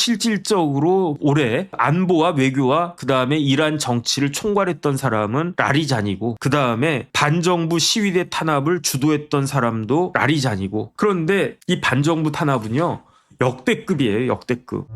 실질적으로 올해 안보와 외교와 그다음에 이란 정치를 총괄했던 사람은 라리잔이고 그다음에 반정부 시위대 탄압을 주도했던 사람도 라리잔이고 그런데 이 반정부 탄압은요 역대급이에요. 역대급.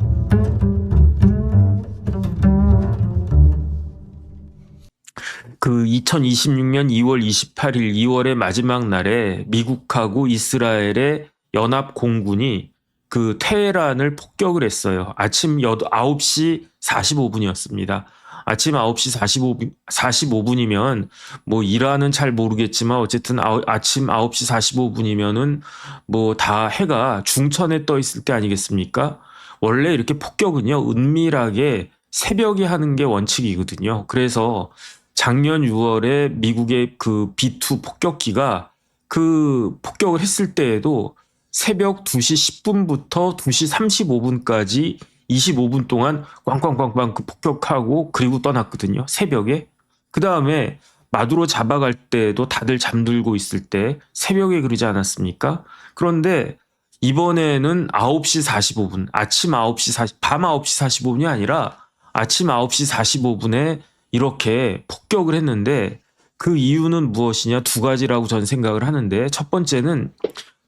그 2026년 2월 28일 2월의 마지막 날에 미국하고 이스라엘의 연합 공군이 그 테헤란을 폭격을 했어요. 아침 9시 45분이었습니다. 아침 9시 45분이면 뭐 이란은 잘 모르겠지만 어쨌든 아침 9시 45분이면은 뭐 다 해가 중천에 떠 있을 때 아니겠습니까? 원래 이렇게 폭격은요 은밀하게 새벽에 하는 게 원칙이거든요. 그래서 작년 6월에 미국의 그 B2 폭격기가 그 폭격을 했을 때에도 새벽 2시 10분부터 2시 35분까지 25분 동안 꽝꽝꽝꽝 그 폭격하고 그리고 떠났거든요. 새벽에. 그 다음에 마두로 잡아갈 때도 다들 잠들고 있을 때 새벽에 그러지 않았습니까? 그런데 이번에는 9시 45분, 밤 9시 45분이 아니라 아침 9시 45분에 이렇게 폭격을 했는데 그 이유는 무엇이냐 두 가지라고 저는 생각을 하는데 첫 번째는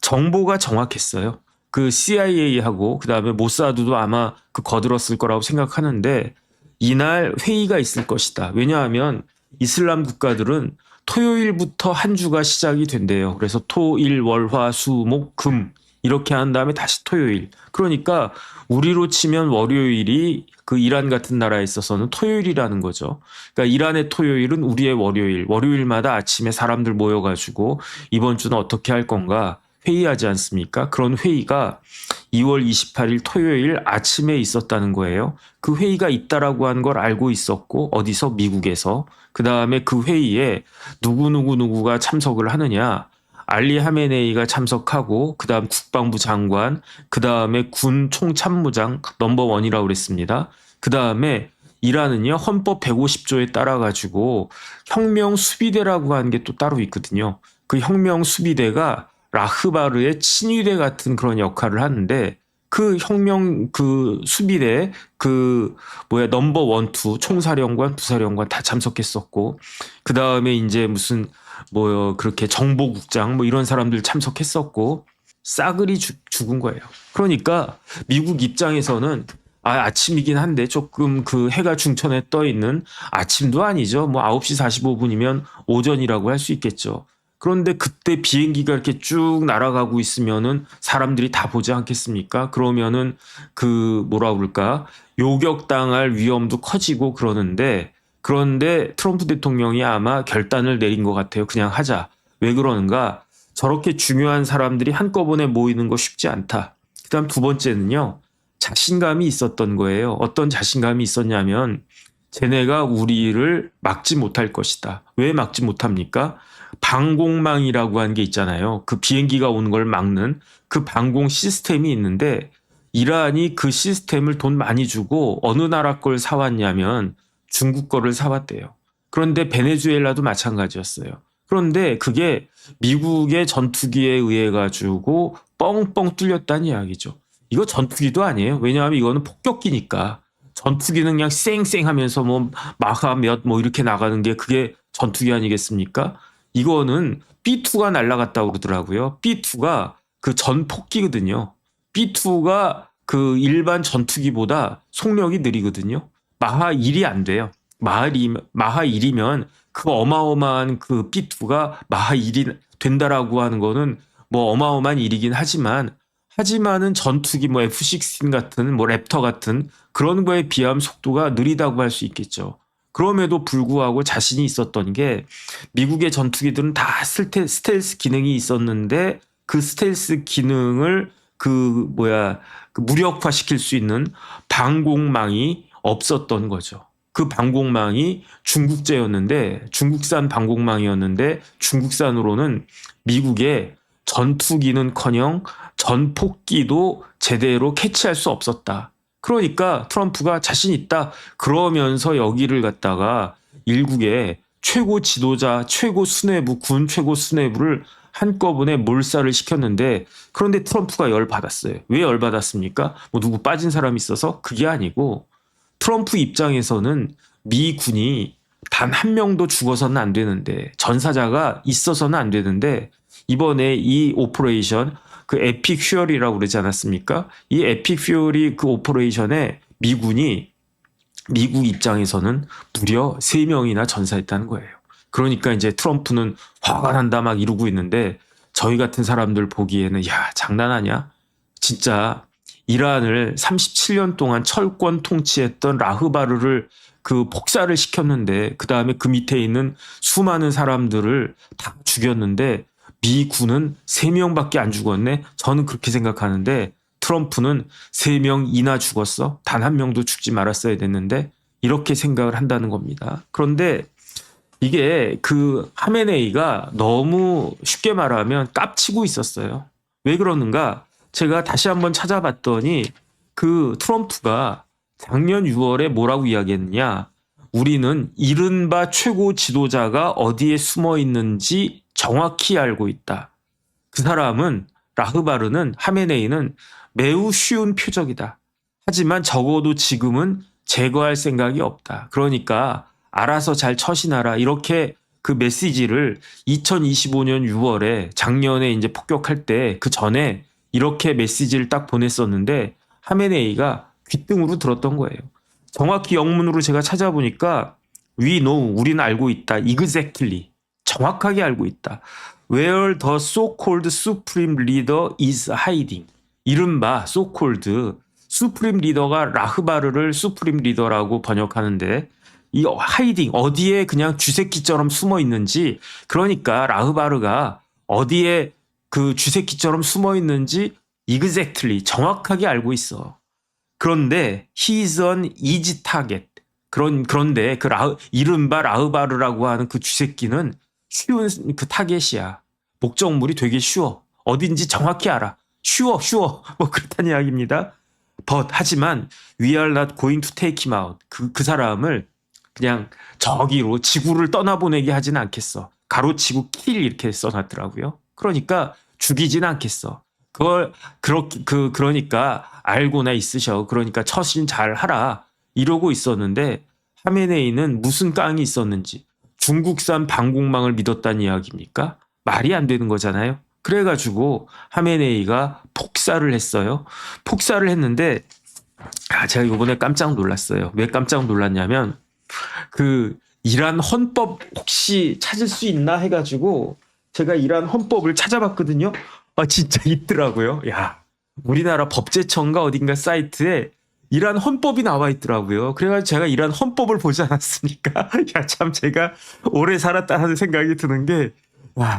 정보가 정확했어요. 그 CIA하고 그다음에 모사드도 아마 그 거들었을 거라고 생각하는데 이날 회의가 있을 것이다. 왜냐하면 이슬람 국가들은 토요일부터 한 주가 시작이 된대요. 그래서 토, 일, 월, 화, 수, 목, 금 이렇게 한 다음에 다시 토요일. 그러니까 우리로 치면 월요일이 그 이란 같은 나라에 있어서는 토요일이라는 거죠. 그러니까 이란의 토요일은 우리의 월요일. 월요일마다 아침에 사람들 모여가지고 이번 주는 어떻게 할 건가 회의하지 않습니까? 그런 회의가 2월 28일 토요일 아침에 있었다는 거예요. 그 회의가 있다라고 하는 걸 알고 있었고 어디서? 미국에서. 그다음에 그 회의에 누구가 참석을 하느냐. 알리 하메네이가 참석하고 그다음 국방부 장관, 그다음에 군 총참모장 넘버 원이라고 그랬습니다. 그다음에 이란은요 헌법 150조에 따라 가지고 혁명 수비대라고 하는 게 또 따로 있거든요. 그 혁명 수비대가 라흐바르의 친위대 같은 그런 역할을 하는데 그 혁명 그 수비대 넘버 원, 투 총사령관, 부사령관 다 참석했었고 그 다음에 이제 무슨 그렇게 정보국장 이런 사람들 참석했었고 싸그리 죽은 거예요. 그러니까 미국 입장에서는 아침이긴 한데 조금 그 해가 중천에 떠 있는 아침도 아니죠. 9시 45분이면 오전이라고 할 수 있겠죠. 그런데 그때 비행기가 이렇게 쭉 날아가고 있으면은 사람들이 다 보지 않겠습니까? 그러면은 요격당할 위험도 커지고 그런데 트럼프 대통령이 아마 결단을 내린 것 같아요. 그냥 하자. 왜 그러는가? 저렇게 중요한 사람들이 한꺼번에 모이는 거 쉽지 않다. 그다음 두 번째는요. 자신감이 있었던 거예요. 어떤 자신감이 있었냐면 쟤네가 우리를 막지 못할 것이다. 왜 막지 못합니까? 방공망이라고 하는 게 있잖아요. 그 비행기가 오는 걸 막는 그 방공 시스템이 있는데 이란이 그 시스템을 돈 많이 주고 어느 나라 걸 사왔냐면 중국 거를 사왔대요. 그런데 베네수엘라도 마찬가지였어요. 그런데 그게 미국의 전투기에 의해 가지고 뻥뻥 뚫렸다는 이야기죠. 이거 전투기도 아니에요. 왜냐하면 이거는 폭격기니까. 전투기는 그냥 쌩쌩 하면서 마하 몇 이렇게 나가는 게 그게 전투기 아니겠습니까? 이거는 B2가 날아갔다고 그러더라고요. B2가 그 전폭기거든요. B2가 그 일반 전투기보다 속력이 느리거든요. 마하 1이 안 돼요. 마하 1이면 그 어마어마한 그 B2가 마하 1이 된다라고 하는 거는 어마어마한 일이긴 하지만은 전투기 F-16 같은 랩터 같은 그런 거에 비하면 속도가 느리다고 할 수 있겠죠. 그럼에도 불구하고 자신이 있었던 게 미국의 전투기들은 다 스텔스 기능이 있었는데 그 스텔스 기능을 무력화시킬 수 있는 방공망이 없었던 거죠. 그 방공망이 중국산 방공망이었는데 중국산으로는 미국의 전투기는커녕 전폭기도 제대로 캐치할 수 없었다. 그러니까 트럼프가 자신 있다. 그러면서 여기를 갖다가 일국의 최고 지도자, 군 최고 수뇌부를 한꺼번에 몰살을 시켰는데 그런데 트럼프가 열받았어요. 왜 열받았습니까? 뭐 누구 빠진 사람이 있어서? 그게 아니고 트럼프 입장에서는 미군이 단 한 명도 죽어서는 안 되는데 전사자가 있어서는 안 되는데 이번에 이 오퍼레이션 그 에픽 퓨어리라고 그러지 않았습니까? 이 에픽 퓨어리 그 오퍼레이션에 미국 입장에서는 무려 3명이나 전사했다는 거예요. 그러니까 이제 트럼프는 화가 난다 막 이러고 있는데 저희 같은 사람들 보기에는 야 장난하냐? 진짜 이란을 37년 동안 철권 통치했던 라흐바르를 그 폭사를 시켰는데 그 다음에 그 밑에 있는 수많은 사람들을 다 죽였는데 미군은 3명밖에 안 죽었네? 저는 그렇게 생각하는데 트럼프는 3명이나 죽었어? 단 한 명도 죽지 말았어야 됐는데 이렇게 생각을 한다는 겁니다. 그런데 이게 그 하메네이가 너무 쉽게 말하면 깝치고 있었어요. 왜 그러는가? 제가 다시 한번 찾아봤더니 그 트럼프가 작년 6월에 뭐라고 이야기했느냐? 우리는 이른바 최고 지도자가 어디에 숨어 있는지 정확히 알고 있다. 그 사람은 라흐바르는 하메네이는 매우 쉬운 표적이다. 하지만 적어도 지금은 제거할 생각이 없다. 그러니까 알아서 잘 처신하라. 이렇게 그 메시지를 2025년 6월에 작년에 이제 폭격할 때 그 전에 이렇게 메시지를 딱 보냈었는데 하메네이가 귓등으로 들었던 거예요. 정확히 영문으로 제가 찾아보니까 We know, 우리는 알고 있다. Exactly, 정확하게 알고 있다. Where the so-called supreme leader is hiding. 이른바 so-called 수프림 리더가 라흐바르를 수프림 리더라고 번역하는데 이 하이딩 어디에 그냥 쥐새끼처럼 숨어 있는지 그러니까 라흐바르가 어디에 그 쥐새끼처럼 숨어 있는지 exactly 정확하게 알고 있어. 그런데 he is an easy target. 그런데 그 이른바 라흐바르라고 하는 그 쥐새끼는 쉬운 그 타겟이야. 목적물이 되게 쉬워. 어딘지 정확히 알아. 쉬워. 뭐 그렇다는 이야기입니다. 하지만 we are not going to take him out. 그 사람을 그냥 저기로 지구를 떠나보내게 하진 않겠어. 가로치고 킬 이렇게 써놨더라고요. 그러니까 죽이진 않겠어. 그러니까 알고나 있으셔. 그러니까 처신 잘 하라. 이러고 있었는데 하메네이는 무슨 깡이 있었는지 중국산 방공망을 믿었다는 이야기입니까? 말이 안 되는 거잖아요. 그래가지고 하메네이가 폭사를 했어요. 폭사를 했는데 제가 이번에 깜짝 놀랐어요. 왜 깜짝 놀랐냐면 그 이란 헌법 혹시 찾을 수 있나 해가지고 제가 이란 헌법을 찾아봤거든요. 진짜 있더라고요. 야, 우리나라 법제청가 어딘가 사이트에 이란 헌법이 나와 있더라고요. 그래가지고 제가 이란 헌법을 보지 않았습니까? 야, 참 제가 오래 살았다는 생각이 드는 게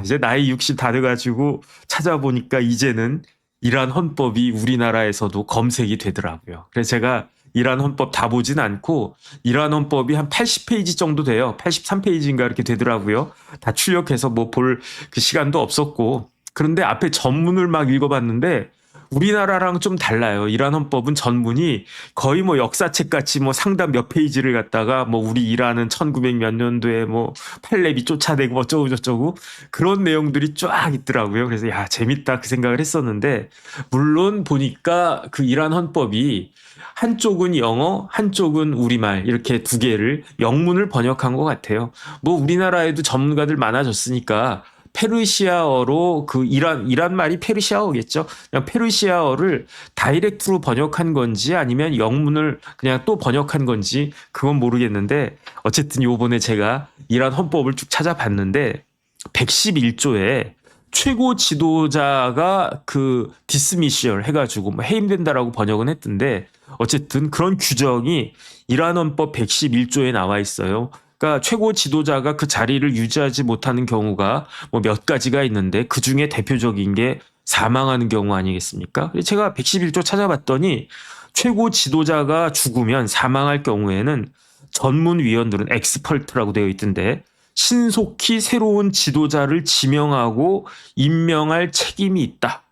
이제 나이 60 다 돼가지고 찾아보니까 이제는 이란 헌법이 우리나라에서도 검색이 되더라고요. 그래서 제가 이란 헌법 다 보진 않고 이란 헌법이 한 80페이지 정도 돼요. 83페이지인가 이렇게 되더라고요. 다 출력해서 뭐 볼 그 시간도 없었고 그런데 앞에 전문을 막 읽어봤는데 우리나라랑 좀 달라요. 이란 헌법은 전문이 거의 뭐 역사책 같이 뭐 상단 몇 페이지를 갖다가 뭐 우리 이란은 1900 몇 년도에 뭐 팔레비 쫓아내고 어쩌고 저쩌고 그런 내용들이 쫙 있더라고요. 그래서 야, 재밌다 그 생각을 했었는데 물론 보니까 그 이란 헌법이 한쪽은 영어, 한쪽은 우리말 이렇게 두 개를 영문을 번역한 것 같아요. 뭐 우리나라에도 전문가들 많아졌으니까 페르시아어로 그 이란 말이 페르시아어겠죠. 그냥 페르시아어를 다이렉트로 번역한 건지 아니면 영문을 그냥 또 번역한 건지 그건 모르겠는데 어쨌든 요번에 제가 이란 헌법을 쭉 찾아봤는데 111조에 최고 지도자가 그 디스미시얼 해가지고 뭐 해임된다라고 번역은 했던데 어쨌든 그런 규정이 이란 헌법 111조에 나와 있어요. 그러니까 최고 지도자가 그 자리를 유지하지 못하는 경우가 뭐 몇 가지가 있는데 그 중에 대표적인 게 사망하는 경우 아니겠습니까? 제가 111조 찾아봤더니 최고 지도자가 죽으면 사망할 경우에는 전문위원들은 엑스퍼트라고 되어 있던데 신속히 새로운 지도자를 지명하고 임명할 책임이 있다.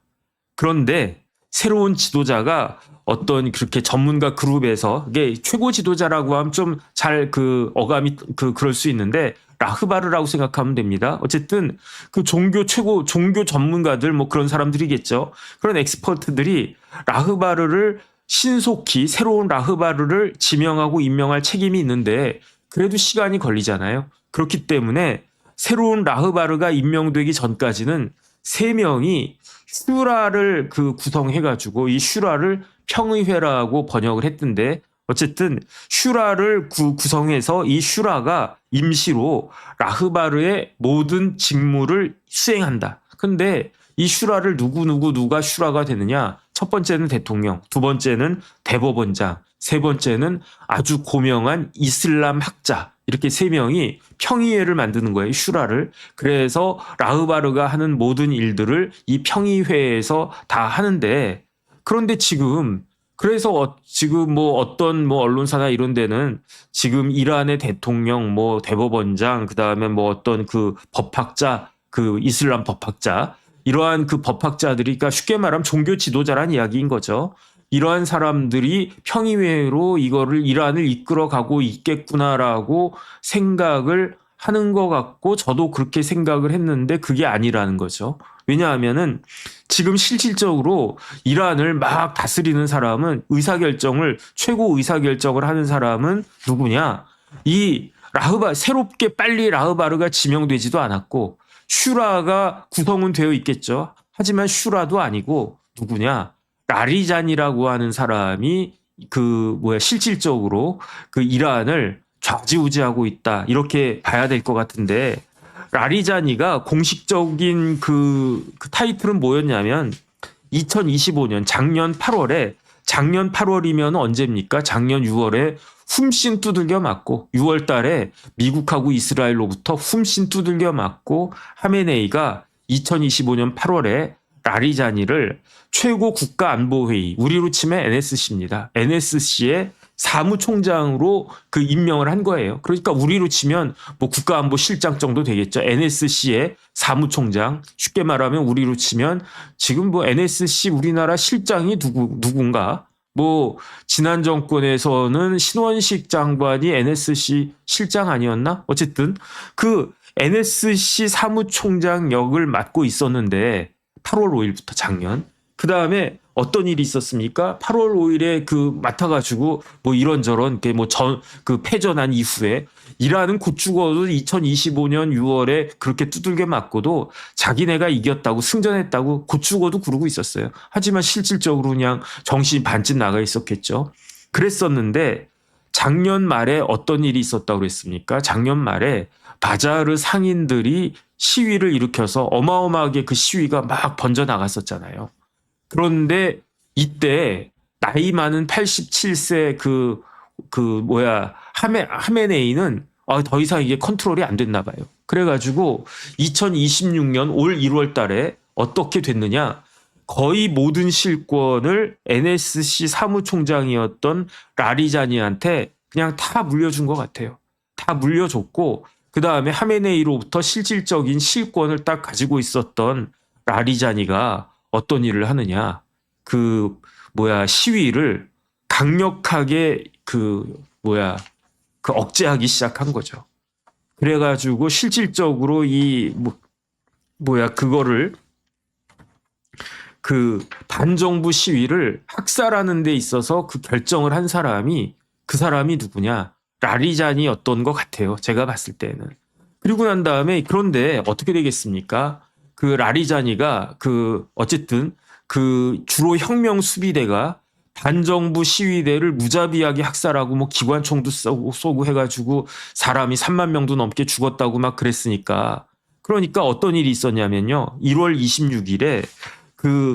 그런데 새로운 지도자가 어떤 그렇게 전문가 그룹에서 이게 최고 지도자라고 하면 좀 잘 그 어감이 그럴 수 있는데 라흐바르라고 생각하면 됩니다. 어쨌든 그 종교 전문가들 뭐 그런 사람들이겠죠. 그런 엑스퍼트들이 라흐바르를 신속히 새로운 라흐바르를 지명하고 임명할 책임이 있는데 그래도 시간이 걸리잖아요. 그렇기 때문에 새로운 라흐바르가 임명되기 전까지는 세 명이 슈라를 구성해가지고 이 슈라를 평의회라고 번역을 했던데 어쨌든 슈라를 구성해서 이 슈라가 임시로 라흐바르의 모든 직무를 수행한다. 근데 이 슈라를 누가 슈라가 되느냐? 첫 번째는 대통령, 두 번째는 대법원장, 세 번째는 아주 고명한 이슬람 학자. 이렇게 세 명이 평의회를 만드는 거예요. 슈라를. 그래서 라흐바르가 하는 모든 일들을 이 평의회에서 다 하는데 그런데 지금 그래서 지금 뭐 어떤 뭐 언론사나 이런 데는 지금 이란의 대통령 뭐 대법원장 그다음에 뭐 어떤 그 법학자 그 이슬람 법학자 이러한 그 법학자들이 그러니까 쉽게 말하면 종교 지도자란 이야기인 거죠. 이러한 사람들이 평의회로 이거를 이란을 이끌어가고 있겠구나라고 생각을 하는 것 같고 저도 그렇게 생각을 했는데 그게 아니라는 거죠. 왜냐하면은 지금 실질적으로 이란을 막 다스리는 사람은 최고 의사결정을 하는 사람은 누구냐? 새롭게 빨리 라흐바르가 지명되지도 않았고 슈라가 구성은 되어 있겠죠. 하지만 슈라도 아니고 누구냐? 라리잔이라고 하는 사람이 실질적으로 그 이란을 좌지우지하고 있다. 이렇게 봐야 될 것 같은데 라리자니가 공식적인 그 타이틀은 뭐였냐면 2025년 작년 8월이면 언제입니까? 작년 6월에 훔씬 두들겨 맞고 6월 달에 미국하고 이스라엘로부터 훔씬 두들겨 맞고 하메네이가 2025년 8월에 라리자니를 최고 국가안보회의, 우리로 치면 NSC입니다. NSC의 사무총장으로 임명을 한 거예요. 그러니까 우리로 치면 뭐 국가안보실장 정도 되겠죠. NSC의 사무총장. 쉽게 말하면 우리로 치면 지금 뭐 NSC 우리나라 실장이 누군가. 뭐 지난 정권에서는 신원식 장관이 NSC 실장 아니었나? 어쨌든 그 NSC 사무총장 역을 맡고 있었는데 8월 5일부터 작년. 그 다음에 어떤 일이 있었습니까? 8월 5일에 맡아가지고 뭐 이런저런 패전한 이후에 이란은 곧 죽어도 2025년 6월에 그렇게 두들겨 맞고도 자기네가 이겼다고 승전했다고 곧 죽어도 그러고 있었어요. 하지만 실질적으로 그냥 정신이 반쯤 나가 있었겠죠. 그랬었는데 작년 말에 어떤 일이 있었다고 그랬습니까? 작년 말에 바자르 상인들이 시위를 일으켜서 어마어마하게 그 시위가 막 번져 나갔었잖아요. 그런데 이때 나이 많은 87세 하메네이는 더 이상 이게 컨트롤이 안 됐나 봐요. 그래가지고 2026년 올 1월 달에 어떻게 됐느냐. 거의 모든 실권을 NSC 사무총장이었던 라리자니한테 그냥 다 물려준 것 같아요. 다 물려줬고 그 다음에 하메네이로부터 실질적인 실권을 딱 가지고 있었던 라리자니가 어떤 일을 하느냐. 시위를 강력하게 억제하기 시작한 거죠. 그래가지고 실질적으로 그거를 반정부 시위를 학살하는 데 있어서 그 결정을 한 사람이 그 사람이 누구냐. 라리잔이었던 것 같아요. 제가 봤을 때는. 그리고 난 다음에 그런데 어떻게 되겠습니까? 그 라리자니가 어쨌든 주로 혁명 수비대가 반정부 시위대를 무자비하게 학살하고 뭐 기관총도 쏘고 해가지고 사람이 3만 명도 넘게 죽었다고 막 그랬으니까 그러니까 어떤 일이 있었냐면요. 1월 26일에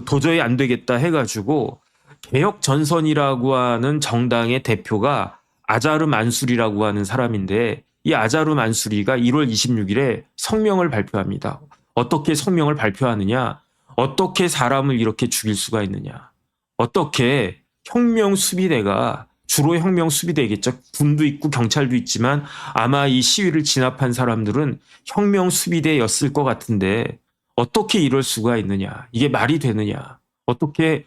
도저히 안 되겠다 해가지고 개혁전선이라고 하는 정당의 대표가 아자르 만수리라고 하는 사람인데 이 아자르 만수리가 1월 26일에 성명을 발표합니다. 어떻게 성명을 발표하느냐? 어떻게 사람을 이렇게 죽일 수가 있느냐? 어떻게 혁명 수비대가 주로 혁명 수비대겠죠. 군도 있고 경찰도 있지만 아마 이 시위를 진압한 사람들은 혁명 수비대였을 것 같은데 어떻게 이럴 수가 있느냐? 이게 말이 되느냐? 어떻게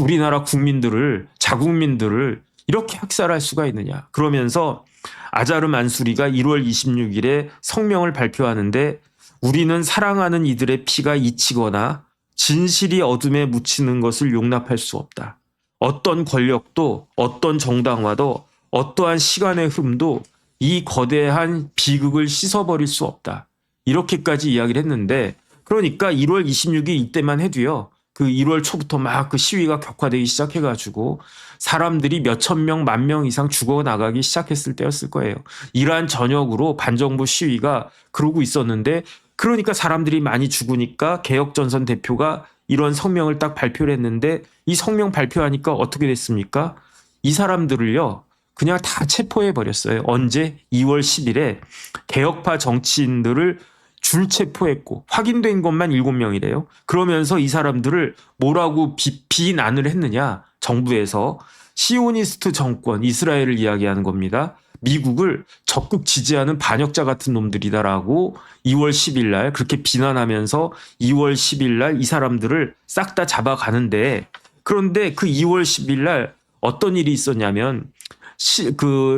우리나라 국민들을, 자국민들을 이렇게 학살할 수가 있느냐. 그러면서 아자르 만수리가 1월 26일에 성명을 발표하는데 우리는 사랑하는 이들의 피가 잊히거나 진실이 어둠에 묻히는 것을 용납할 수 없다. 어떤 권력도 어떤 정당화도 어떠한 시간의 흐름도 이 거대한 비극을 씻어버릴 수 없다. 이렇게까지 이야기를 했는데 그러니까 1월 26일 이때만 해도요. 그 1월 초부터 막 그 시위가 격화되기 시작해가지고 사람들이 몇천 명, 만 명 이상 죽어나가기 시작했을 때였을 거예요. 이러한 전역으로 반정부 시위가 그러고 있었는데 그러니까 사람들이 많이 죽으니까 개혁전선 대표가 이런 성명을 딱 발표를 했는데 이 성명 발표하니까 어떻게 됐습니까? 이 사람들을요. 그냥 다 체포해 버렸어요. 언제? 2월 10일에 개혁파 정치인들을 줄 체포했고 확인된 것만 7명이래요. 그러면서 이 사람들을 뭐라고 비난을 했느냐. 정부에서 시오니스트 정권 이스라엘을 이야기하는 겁니다. 미국을 적극 지지하는 반역자 같은 놈들이다라고 2월 10일 날 그렇게 비난하면서 2월 10일 날 이 사람들을 싹 다 잡아가는데 그런데 그 2월 10일 날 어떤 일이 있었냐면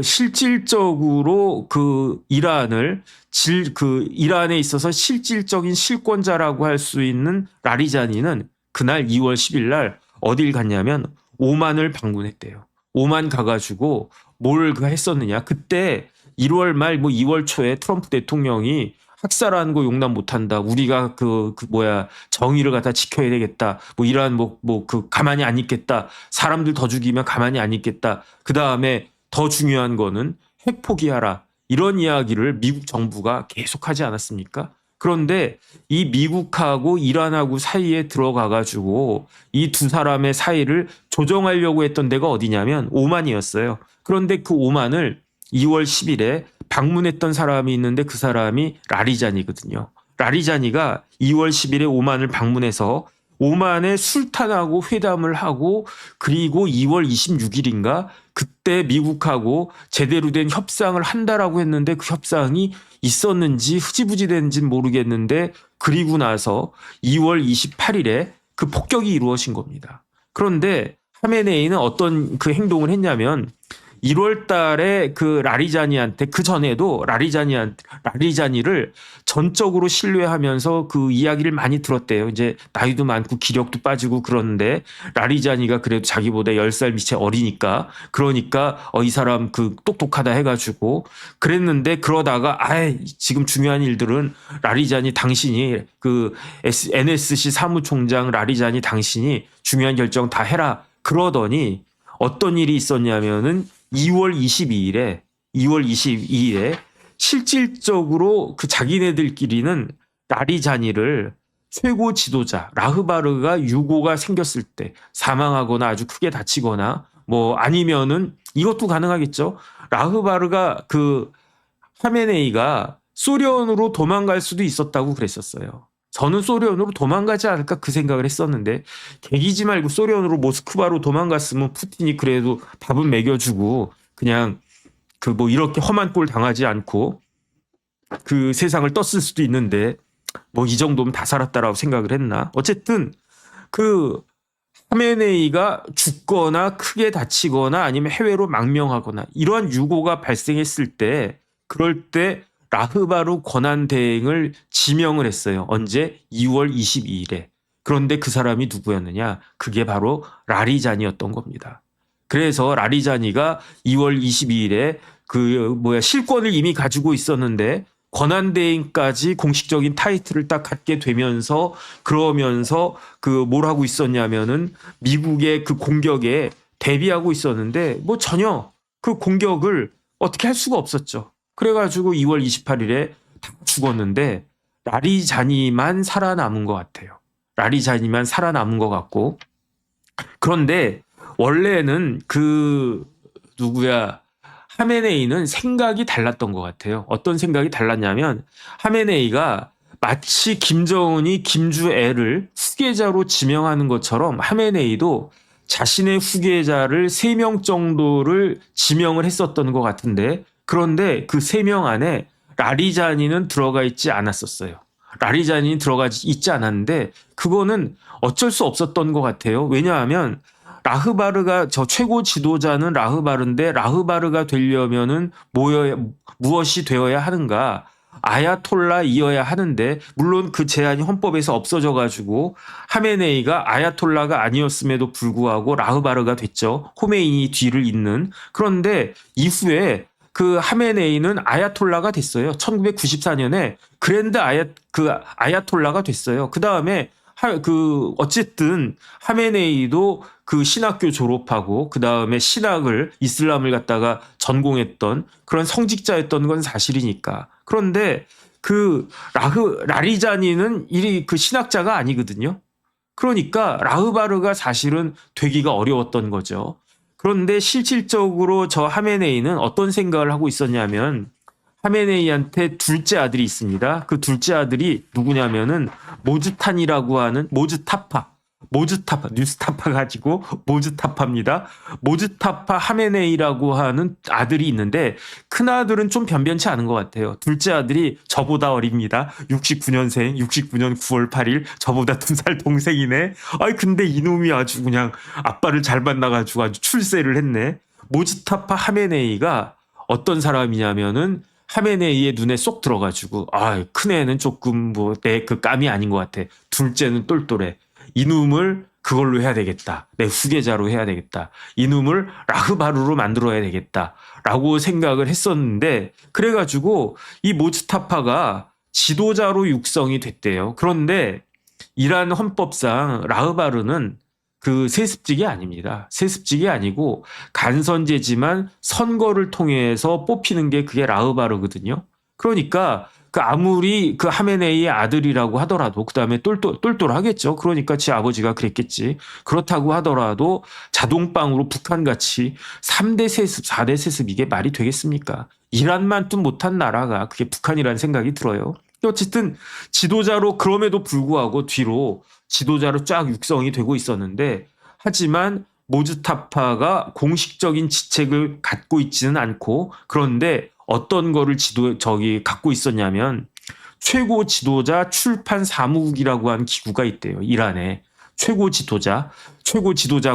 실질적으로 이란에 있어서 실질적인 실권자라고 할 수 있는 라리자니는 그날 2월 10일 날 어딜 갔냐면 오만을 방문했대요. 오만 가가지고 뭘 했었느냐. 그때 1월 말 2월 초에 트럼프 대통령이 학살하는 거 용납 못한다. 우리가 정의를 갖다 지켜야 되겠다. 이러한 가만히 안 있겠다. 사람들 더 죽이면 가만히 안 있겠다. 그 다음에 더 중요한 거는 핵 포기하라. 이런 이야기를 미국 정부가 계속하지 않았습니까? 그런데 이 미국하고 이란하고 사이에 들어가가지고 이 두 사람의 사이를 조정하려고 했던 데가 어디냐면 오만이었어요. 그런데 그 오만을 2월 10일에 방문했던 사람이 있는데 그 사람이 라리자니거든요. 라리자니가 2월 10일에 오만을 방문해서 오만의 술탄하고 회담을 하고 그리고 2월 26일인가 그때 미국하고 제대로 된 협상을 한다라고 했는데 그 협상이 있었는지 흐지부지 됐는지는 모르겠는데 그리고 나서 2월 28일에 그 폭격이 이루어진 겁니다. 그런데 하메네이는 어떤 그 행동을 했냐면 1월 달에 그 라리자니한테 그 전에도 라리자니를 전적으로 신뢰하면서 그 이야기를 많이 들었대요. 이제 나이도 많고 기력도 빠지고 그러는데 라리자니가 그래도 자기보다 10살 밑에 어리니까 그러니까 이 사람 그 똑똑하다 해가지고 그랬는데 그러다가 지금 중요한 일들은 라리자니 당신이 그 NSC 사무총장 라리자니 당신이 중요한 결정 다 해라. 그러더니 어떤 일이 있었냐면은 2월 22일에 실질적으로 그 자기네들끼리는 라리자니를 최고 지도자 라흐바르가 유고가 생겼을 때 사망하거나 아주 크게 다치거나 아니면은 이것도 가능하겠죠. 라흐바르가 그 하메네이가 소련으로 도망갈 수도 있었다고 그랬었어요. 저는 소련으로 도망가지 않을까 그 생각을 했었는데 개기지 말고 소련으로 모스크바로 도망갔으면 푸틴이 그래도 밥은 먹여주고 그냥 이렇게 험한 꼴 당하지 않고 그 세상을 떴을 수도 있는데 이 정도면 다 살았다라고 생각을 했나. 어쨌든 그 하메네이가 죽거나 크게 다치거나 아니면 해외로 망명하거나 이러한 유고가 발생했을 때 그럴 때 라흐바르 권한대행을 지명을 했어요. 언제? 2월 22일에. 그런데 그 사람이 누구였느냐? 그게 바로 라리자니였던 겁니다. 그래서 라리자니가 2월 22일에 실권을 이미 가지고 있었는데 권한대행까지 공식적인 타이틀을 딱 갖게 되면서 그러면서 뭘 하고 있었냐면은 미국의 그 공격에 대비하고 있었는데 전혀 그 공격을 어떻게 할 수가 없었죠. 그래가지고 2월 28일에 다 죽었는데 라리자니만 살아남은 것 같아요. 라리자니만 살아남은 것 같고 그런데 원래는 하메네이는 생각이 달랐던 것 같아요. 어떤 생각이 달랐냐면 하메네이가 마치 김정은이 김주애를 후계자로 지명하는 것처럼 하메네이도 자신의 후계자를 3명 정도를 지명을 했었던 것 같은데 그런데 그 3명 안에 라리자니는 들어가 있지 않았었어요. 라리자니는 들어가 있지 않았는데 그거는 어쩔 수 없었던 것 같아요. 왜냐하면 라흐바르가 저 최고 지도자는 라흐바르인데 라흐바르가 되려면은 무엇이 되어야 하는가? 아야톨라이어야 하는데 물론 그 제한이 헌법에서 없어져 가지고 하메네이가 아야톨라가 아니었음에도 불구하고 라흐바르가 됐죠. 호메이니 뒤를 잇는. 그런데 이후에 그 하메네이는 아야톨라가 됐어요. 1994년에 그랜드 아야톨라가 됐어요. 그다음에 어쨌든 하메네이도 그 신학교 졸업하고 그다음에 이슬람을 갖다가 전공했던 그런 성직자였던 건 사실이니까. 그런데 그 라리자니는 그 신학자가 아니거든요. 그러니까 라흐바르가 사실은 되기가 어려웠던 거죠. 그런데 실질적으로 저 하메네이는 어떤 생각을 하고 있었냐면 하메네이한테 둘째 아들이 있습니다. 그 둘째 아들이 누구냐면은 모즈타파, 뉴스타파 가지고 모즈타파입니다. 모즈타파 하메네이라고 하는 아들이 있는데 큰아들은 좀 변변치 않은 것 같아요. 둘째 아들이 저보다 어립니다. 69년생, 69년 9월 8일, 저보다 2살 동생이네. 아이, 근데 이놈이 아주 그냥 아빠를 잘 만나가지고 아주 출세를 했네. 모즈타파 하메네이가 어떤 사람이냐면은 하메네이의 눈에 쏙 들어가지고 큰애는 조금 내 그 감이 아닌 것 같아. 둘째는 똘똘해. 이놈을 그걸로 해야 되겠다. 내 후계자로 해야 되겠다. 이놈을 라흐바르로 만들어야 되겠다. 라고 생각을 했었는데 그래가지고 이 모즈타파가 지도자로 육성이 됐대요. 그런데 이란 헌법상 라흐바르는 그 세습직이 아닙니다. 세습직이 아니고 간선제지만 선거를 통해서 뽑히는 게 그게 라흐바르거든요. 그러니까 그 아무리 그 하메네이의 아들이라고 하더라도 그다음에 똘똘하겠죠. 그러니까 지 아버지가 그랬겠지. 그렇다고 하더라도 자동빵으로 북한같이 3대 세습, 4대 세습 이게 말이 되겠습니까? 이란만 좀 못한 나라가 그게 북한이라는 생각이 들어요. 어쨌든 지도자로 그럼에도 불구하고 뒤로 지도자로 쫙 육성이 되고 있었는데 하지만 모즈타파가 공식적인 지책을 갖고 있지는 않고 그런데 어떤 거를 갖고 있었냐면 최고 지도자 출판 사무국이라고 하는 기구가 있대요. 이란에. 최고 지도자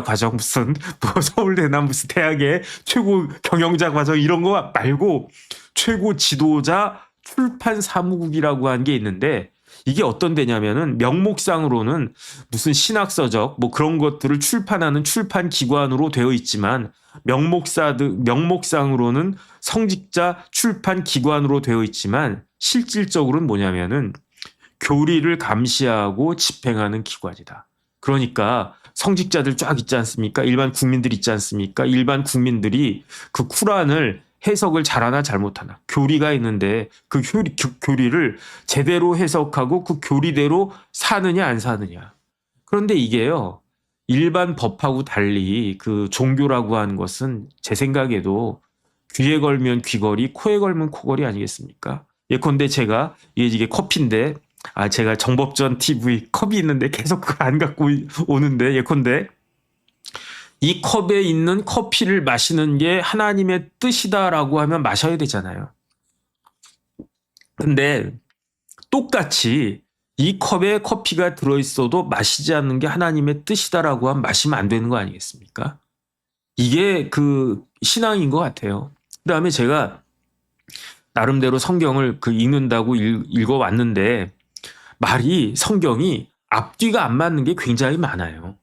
과정 무슨 서울대나 무슨 대학의 최고 경영자 과정 이런 거 말고 최고 지도자 출판 사무국이라고 하는 게 있는데 이게 어떤 데냐면은 명목상으로는 무슨 신학서적 그런 것들을 출판하는 출판 기관으로 되어 있지만 명목상으로는 성직자 출판 기관으로 되어 있지만 실질적으로는 뭐냐면은 교리를 감시하고 집행하는 기관이다. 그러니까 성직자들 쫙 있지 않습니까? 일반 국민들 있지 않습니까? 일반 국민들이 그 쿠란을 해석을 잘하나 잘못하나 교리가 있는데 그 교리를 제대로 해석하고 그 교리대로 사느냐 안 사느냐. 그런데 이게요. 일반 법하고 달리 그 종교라고 하는 것은 제 생각에도 귀에 걸면 귀걸이, 코에 걸면 코걸이 아니겠습니까? 예컨대 제가 이게 커피인데 제가 정법전 TV 컵이 있는데 계속 그걸 안 갖고 오는데 예컨대 이 컵에 있는 커피를 마시는 게 하나님의 뜻이다라고 하면 마셔야 되잖아요. 근데 똑같이 이 컵에 커피가 들어있어도 마시지 않는 게 하나님의 뜻이다라고 하면 마시면 안 되는 거 아니겠습니까? 이게 그 신앙인 것 같아요. 그 다음에 제가 나름대로 성경을 읽는다고 읽어왔는데 성경이 앞뒤가 안 맞는 게 굉장히 많아요.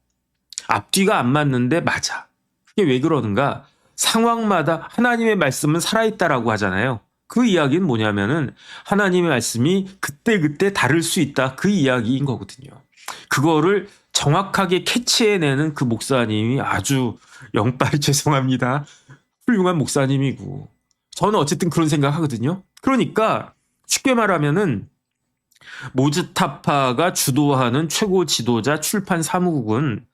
앞뒤가 안 맞는데 맞아. 그게 왜 그러는가? 상황마다 하나님의 말씀은 살아있다라고 하잖아요. 그 이야기는 뭐냐면은 하나님의 말씀이 그때그때 다를 수 있다. 그 이야기인 거거든요. 그거를 정확하게 캐치해내는 그 목사님이 아주 영빨이 죄송합니다. 훌륭한 목사님이고. 저는 어쨌든 그런 생각 하거든요. 그러니까 쉽게 말하면은 모즈타파가 주도하는 최고 지도자 출판 사무국은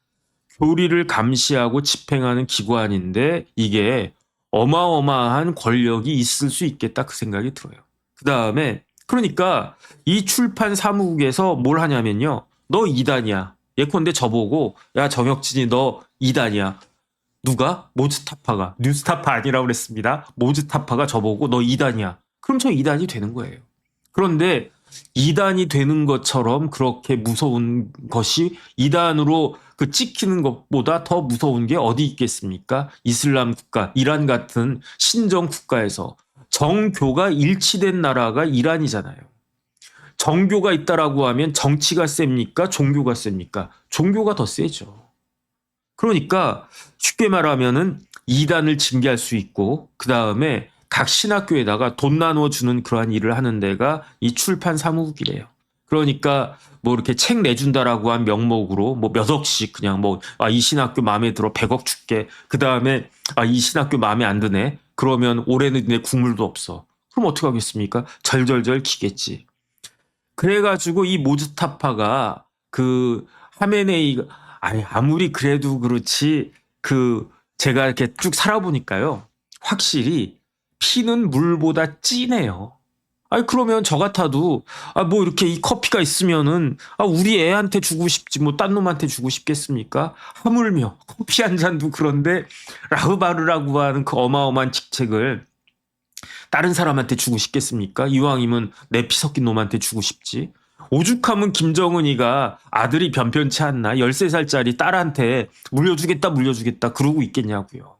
교리를 감시하고 집행하는 기관인데 이게 어마어마한 권력이 있을 수 있겠다 그 생각이 들어요. 그 다음에 그러니까 이 출판 사무국에서 뭘 하냐면요. 너 이단이야. 예컨대 저보고 야 정혁진이 너 이단이야. 누가? 모즈타파가. 뉴스타파 아니라고 그랬습니다. 모즈타파가 저보고 너 이단이야. 그럼 저 이단이 되는 거예요. 그런데 이단이 되는 것처럼 그렇게 무서운 것이 이단으로 그 찍히는 것보다 더 무서운 게 어디 있겠습니까? 이슬람 국가, 이란 같은 신정 국가에서 정교가 일치된 나라가 이란이잖아요. 정교가 있다라고 하면 정치가 셉니까? 종교가 셉니까? 종교가 더 세죠. 그러니까 쉽게 말하면은 이단을 징계할 수 있고 그 다음에 각 신학교에다가 돈 나눠주는 그러한 일을 하는 데가 이 출판 사무국이래요. 그러니까 뭐 이렇게 책 내준다라고 한 명목으로 뭐 몇 억씩 그냥 뭐 이 신학교 마음에 들어 100억 줄게. 그 다음에 이 신학교 마음에 안 드네. 그러면 올해는 내 국물도 없어. 그럼 어떻게 하겠습니까? 절절절 기겠지. 그래가지고 이 모즈타파가 그 하메네이가 아무리 그래도 그렇지 제가 이렇게 쭉 살아보니까요. 확실히 피는 물보다 진해요. 그러면 저 같아도 뭐 이렇게 이 커피가 있으면은 우리 애한테 주고 싶지 뭐 딴 놈한테 주고 싶겠습니까? 하물며 커피 한 잔도 그런데 라흐바르라고 하는 그 어마어마한 직책을 다른 사람한테 주고 싶겠습니까? 이왕이면 내 피 섞인 놈한테 주고 싶지. 오죽하면 김정은이가 아들이 변변치 않나 13살짜리 딸한테 물려주겠다 그러고 있겠냐고요.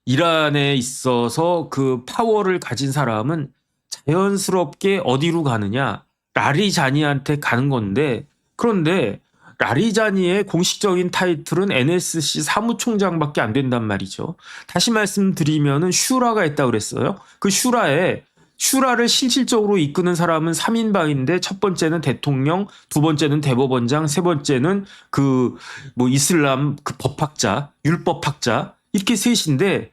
이란에 있어서 그 파워를 가진 사람은 자연스럽게 어디로 가느냐? 라리자니한테 가는 건데 그런데 라리자니의 공식적인 타이틀은 NSC 사무총장밖에 안 된단 말이죠. 다시 말씀드리면은 슈라가 있다고 그랬어요. 그 슈라를 실질적으로 이끄는 사람은 3인방인데 첫 번째는 대통령, 두 번째는 대법원장, 세 번째는 이슬람 법학자, 율법학자 이렇게 셋인데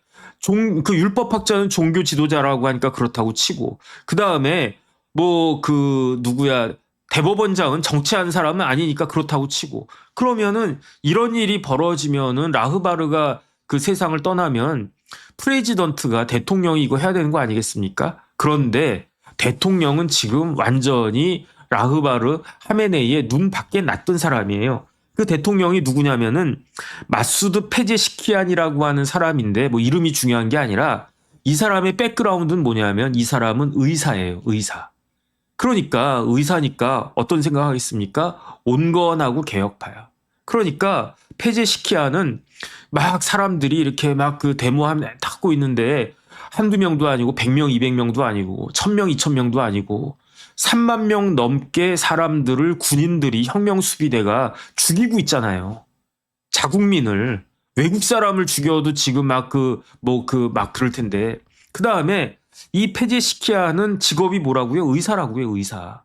그 율법학자는 종교 지도자라고 하니까 그렇다고 치고 그 다음에 대법원장은 정치하는 사람은 아니니까 그렇다고 치고 그러면은 이런 일이 벌어지면은 라흐바르가 그 세상을 떠나면 프레지던트가 대통령이 이거 해야 되는 거 아니겠습니까? 그런데 대통령은 지금 완전히 라흐바르 하메네이의 눈 밖에 놨던 사람이에요. 그 대통령이 누구냐면은 마수드 페제시키안이라고 하는 사람인데 뭐 이름이 중요한 게 아니라 이 사람의 백그라운드는 뭐냐면 이 사람은 의사예요. 의사. 그러니까 의사니까 어떤 생각하겠습니까? 온건하고 개혁파야. 그러니까 페제시키안은 막 사람들이 이렇게 막 그 데모하고 있는데 한두 명도 아니고 100명, 200명도 아니고 1000명, 2000명도 아니고 3만 명 넘게 사람들을 군인들이 혁명수비대가 죽이고 있잖아요. 자국민을. 외국 사람을 죽여도 지금 막 그럴 텐데. 그 다음에 이 페제시키아는 직업이 뭐라고요? 의사라고요, 의사.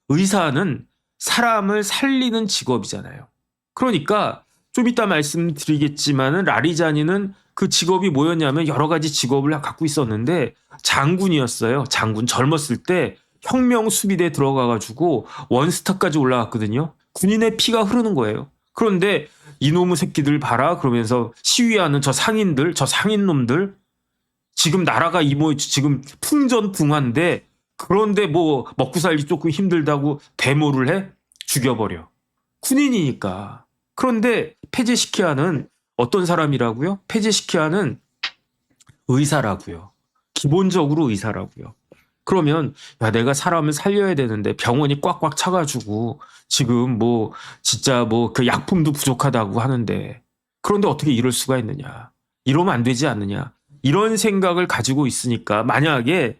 의사는 사람을 살리는 직업이잖아요. 그러니까 좀 이따 말씀드리겠지만은 라리자니는 그 직업이 뭐였냐면 여러 가지 직업을 갖고 있었는데 장군이었어요. 장군 젊었을 때 혁명 수비대에 들어가가지고 원스타까지 올라갔거든요. 군인의 피가 흐르는 거예요. 그런데 이놈의 새끼들 봐라 그러면서 시위하는 저 상인놈들 지금 나라가 지금 풍전풍화인데 그런데 뭐 먹고 살기 조금 힘들다고 데모를 해? 죽여버려. 군인이니까. 그런데 페제시키아는 어떤 사람이라고요? 페제시키아는 의사라고요. 기본적으로 의사라고요. 그러면 내가 사람을 살려야 되는데 병원이 꽉꽉 차가지고 지금 진짜 그 약품도 부족하다고 하는데 그런데 어떻게 이럴 수가 있느냐. 이러면 안 되지 않느냐. 이런 생각을 가지고 있으니까 만약에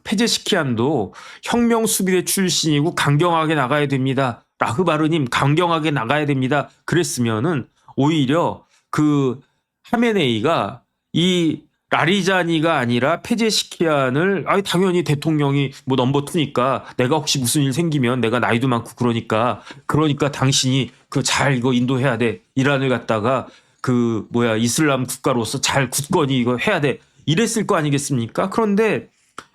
페제시키안도 혁명수비대 출신이고 강경하게 나가야 됩니다. 라흐바르님 강경하게 나가야 됩니다. 그랬으면은 오히려 그 하메네이가 이 라리자니가 아니라 페제시키안을 당연히 대통령이 넘버2니까 내가 혹시 무슨 일 생기면 내가 나이도 많고 그러니까 당신이 잘 이거 인도해야 돼. 이란을 갖다가 이슬람 국가로서 잘 굳건히 이거 해야 돼. 이랬을 거 아니겠습니까? 그런데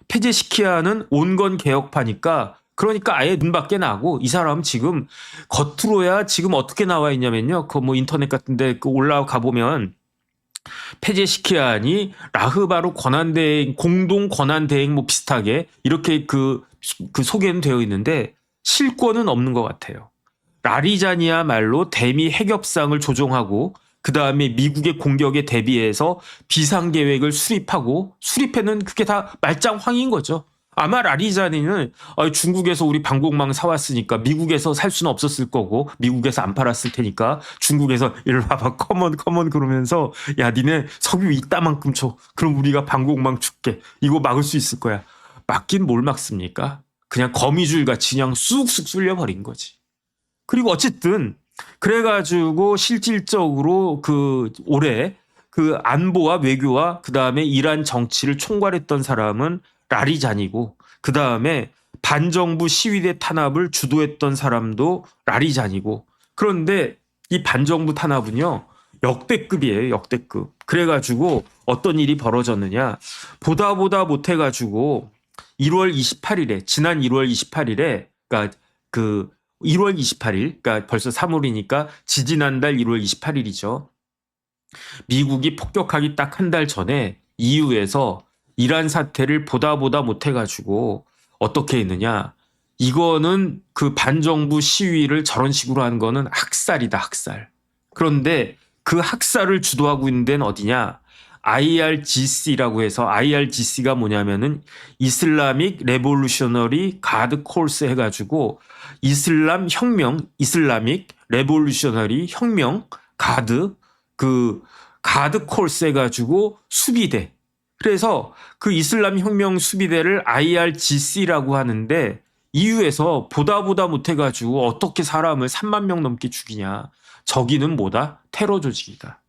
페제시키안은 온건 개혁파니까 그러니까 아예 눈 밖에 나고 이 사람 지금 겉으로야 지금 어떻게 나와 있냐면요. 인터넷 같은 데 올라가 보면 페제시키안이 라흐바르 권한대행, 공동 권한대행 비슷하게 이렇게 소개는 되어 있는데 실권은 없는 것 같아요. 라리자니야말로 대미 핵협상을 조정하고 그 다음에 미국의 공격에 대비해서 비상계획을 수립하는 그게 다 말짱황인 거죠. 아마 라리자니는 중국에서 우리 방공망 사왔으니까 미국에서 살 수는 없었을 거고 미국에서 안 팔았을 테니까 중국에서 이리 와봐 컴온 그러면서 야 니네 석유 이따만큼 줘. 그럼 우리가 방공망 줄게. 이거 막을 수 있을 거야. 막긴 뭘 막습니까? 그냥 거미줄 같이 그냥 쑥쑥 쏠려버린 거지. 그리고 어쨌든 그래가지고 실질적으로 그 올해 그 안보와 외교와 그 다음에 이란 정치를 총괄했던 사람은 라리잔이고 그 다음에 반정부 시위대 탄압을 주도했던 사람도 라리잔이고 그런데 이 반정부 탄압은요 역대급이에요 역대급. 그래가지고 어떤 일이 벌어졌느냐 보다 못해가지고 1월 28일에 지난 1월 28일에 그러니까 그 1월 28일 그러니까 벌써 3월이니까 지지난달 1월 28일이죠. 미국이 폭격하기 딱 한 달 전에 EU에서 이란 사태를 보다 못해가지고 어떻게 했느냐. 이거는 그 반정부 시위를 저런 식으로 한 거는 학살이다 학살. 그런데 그 학살을 주도하고 있는 데는 어디냐. IRGC라고 해서 IRGC가 뭐냐면은 이슬라믹 레볼루셔너리 가드 콜스 해가지고 이슬라믹 레볼루셔너리 혁명 가드 그 가드 콜스 해가지고 수비대. 그래서 그 이슬람 혁명 수비대를 IRGC라고 하는데 EU에서 보다 못해가지고 어떻게 사람을 3만 명 넘게 죽이냐. 저기는 뭐다? 테러 조직이다.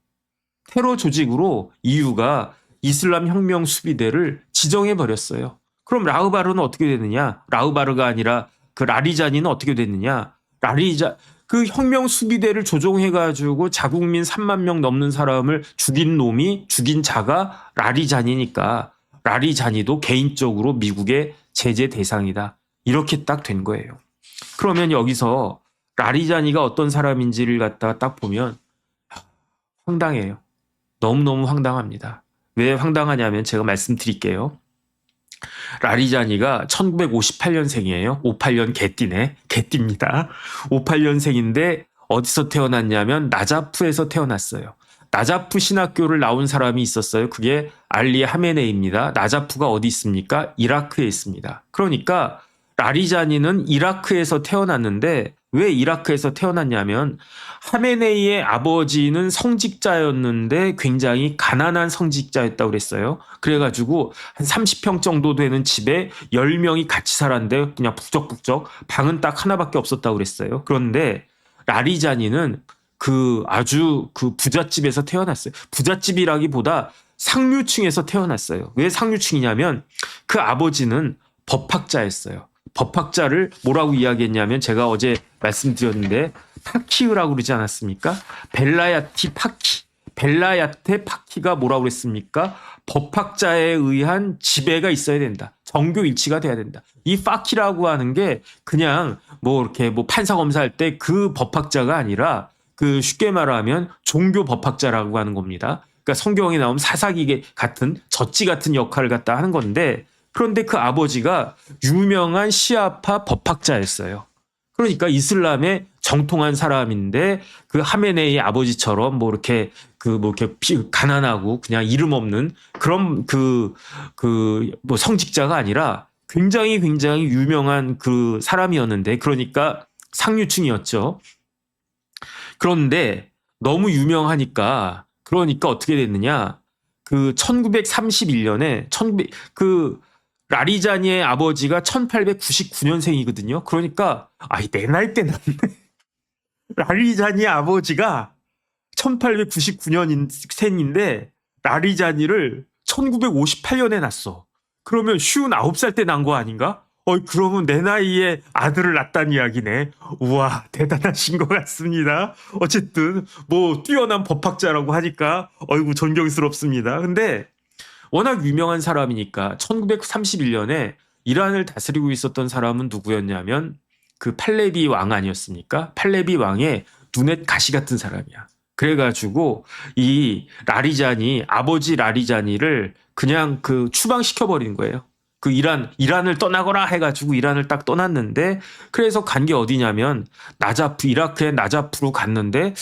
테러 조직으로 EU가 이슬람 혁명 수비대를 지정해 버렸어요. 그럼 라흐바르는 어떻게 되느냐? 라흐바르가 아니라 그 라리자니는 어떻게 됐느냐? 그 혁명 수비대를 조종해가지고 자국민 3만 명 넘는 사람을 죽인 자가 라리자니니까 라리자니도 개인적으로 미국의 제재 대상이다. 이렇게 딱 된 거예요. 그러면 여기서 라리자니가 어떤 사람인지를 갖다가 딱 보면 황당해요. 너무너무 황당합니다. 왜 황당하냐면 제가 말씀드릴게요. 라리자니가 1958년생이에요. 58년 개띠네. 개띠입니다. 58년생인데 어디서 태어났냐면 나자프에서 태어났어요. 나자프 신학교를 나온 사람이 있었어요. 그게 알리 하메네이입니다. 나자프가 어디 있습니까? 이라크에 있습니다. 그러니까 라리자니는 이라크에서 태어났는데 왜 이라크에서 태어났냐면 하메네이의 아버지는 성직자였는데 굉장히 가난한 성직자였다고 그랬어요. 그래가지고 한 30평 정도 되는 집에 10명이 같이 살았는데 그냥 북적북적 방은 딱 하나밖에 없었다고 그랬어요. 그런데 라리자니는 아주 부잣집에서 태어났어요. 부잣집이라기보다 상류층에서 태어났어요. 왜 상류층이냐면 그 아버지는 법학자였어요. 법학자를 뭐라고 이야기했냐면 제가 어제 말씀드렸는데 파키흐라고 그러지 않았습니까? 벨라야테 파키가 뭐라고 그랬습니까? 법학자에 의한 지배가 있어야 된다. 정교 일치가 돼야 된다. 이 파키라고 하는 게 그냥 이렇게 판사 검사할 때 그 법학자가 아니라 쉽게 말하면 종교 법학자라고 하는 겁니다. 그러니까 성경에 나오면 사사기 같은 젖지 같은 역할을 갖다 하는 건데 그런데 그 아버지가 유명한 시아파 법학자였어요. 그러니까 이슬람에 정통한 사람인데 그 하메네이 아버지처럼 이렇게 가난하고 그냥 이름 없는 그런 성직자가 아니라 굉장히 유명한 그 사람이었는데 그러니까 상류층이었죠. 그런데 너무 유명하니까 그러니까 어떻게 됐느냐? 1931년에 라리자니의 아버지가 1899년생이거든요. 그러니까 내 나이 때 났네. 라리자니의 아버지가 1899년생인데 라리자니를 1958년에 낳았어. 그러면 59살 때 난 거 아닌가? 그러면 내 나이에 아들을 낳았다는 이야기네. 우와, 대단하신 것 같습니다. 어쨌든 뛰어난 법학자라고 하니까 존경스럽습니다. 근데 워낙 유명한 사람이니까 1931년에 이란을 다스리고 있었던 사람은 누구였냐면 그 팔레비 왕 아니었습니까? 팔레비 왕의 눈에 가시 같은 사람이야. 그래가지고 이 아버지 라리자니를 그냥 추방시켜버린 거예요. 이란을 떠나거라 해가지고 이란을 딱 떠났는데 그래서 간 게 어디냐면 이라크의 나자프로 갔는데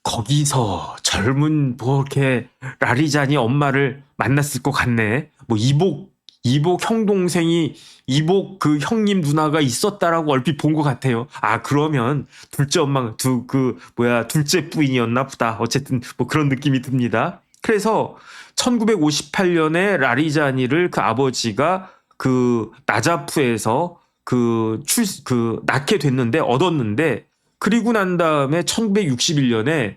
거기서 젊은 이렇게 라리자니 엄마를 만났을 것 같네. 이복 형 동생이 이복 그 형님 누나가 있었다라고 얼핏 본 것 같아요. 아, 그러면 둘째 엄마 둘째 부인이었나 보다. 어쨌든 뭐 그런 느낌이 듭니다. 그래서 1958년에 라리자니를 그 아버지가 그 나자프에서 낳게 됐는데, 얻었는데, 그리고 난 다음에 1961년에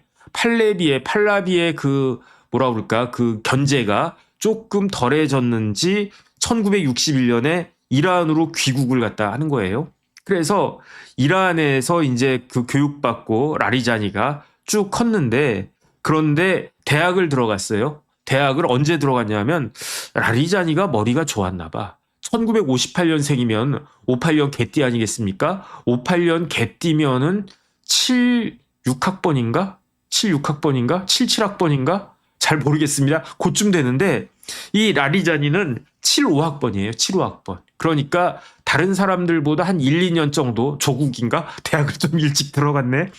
팔라비의 그 뭐라 그럴까, 그 견제가 조금 덜해졌는지 1961년에 이란으로 귀국을 갖다 하는 거예요. 그래서 이란에서 이제 그 교육받고 라리자니가 쭉 컸는데, 그런데 대학을 들어갔어요. 대학을 언제 들어갔냐면 라리자니가 머리가 좋았나 봐. 1958년생이면 58년 개띠 아니겠습니까? 58년 개띠면은 76학번인가? 76학번인가? 77학번인가? 잘 모르겠습니다. 그쯤 되는데 이 라리자니는 75학번이에요. 75학번. 그러니까 다른 사람들보다 한 1, 2년 정도, 조국인가? 대학을 좀 일찍 들어갔네.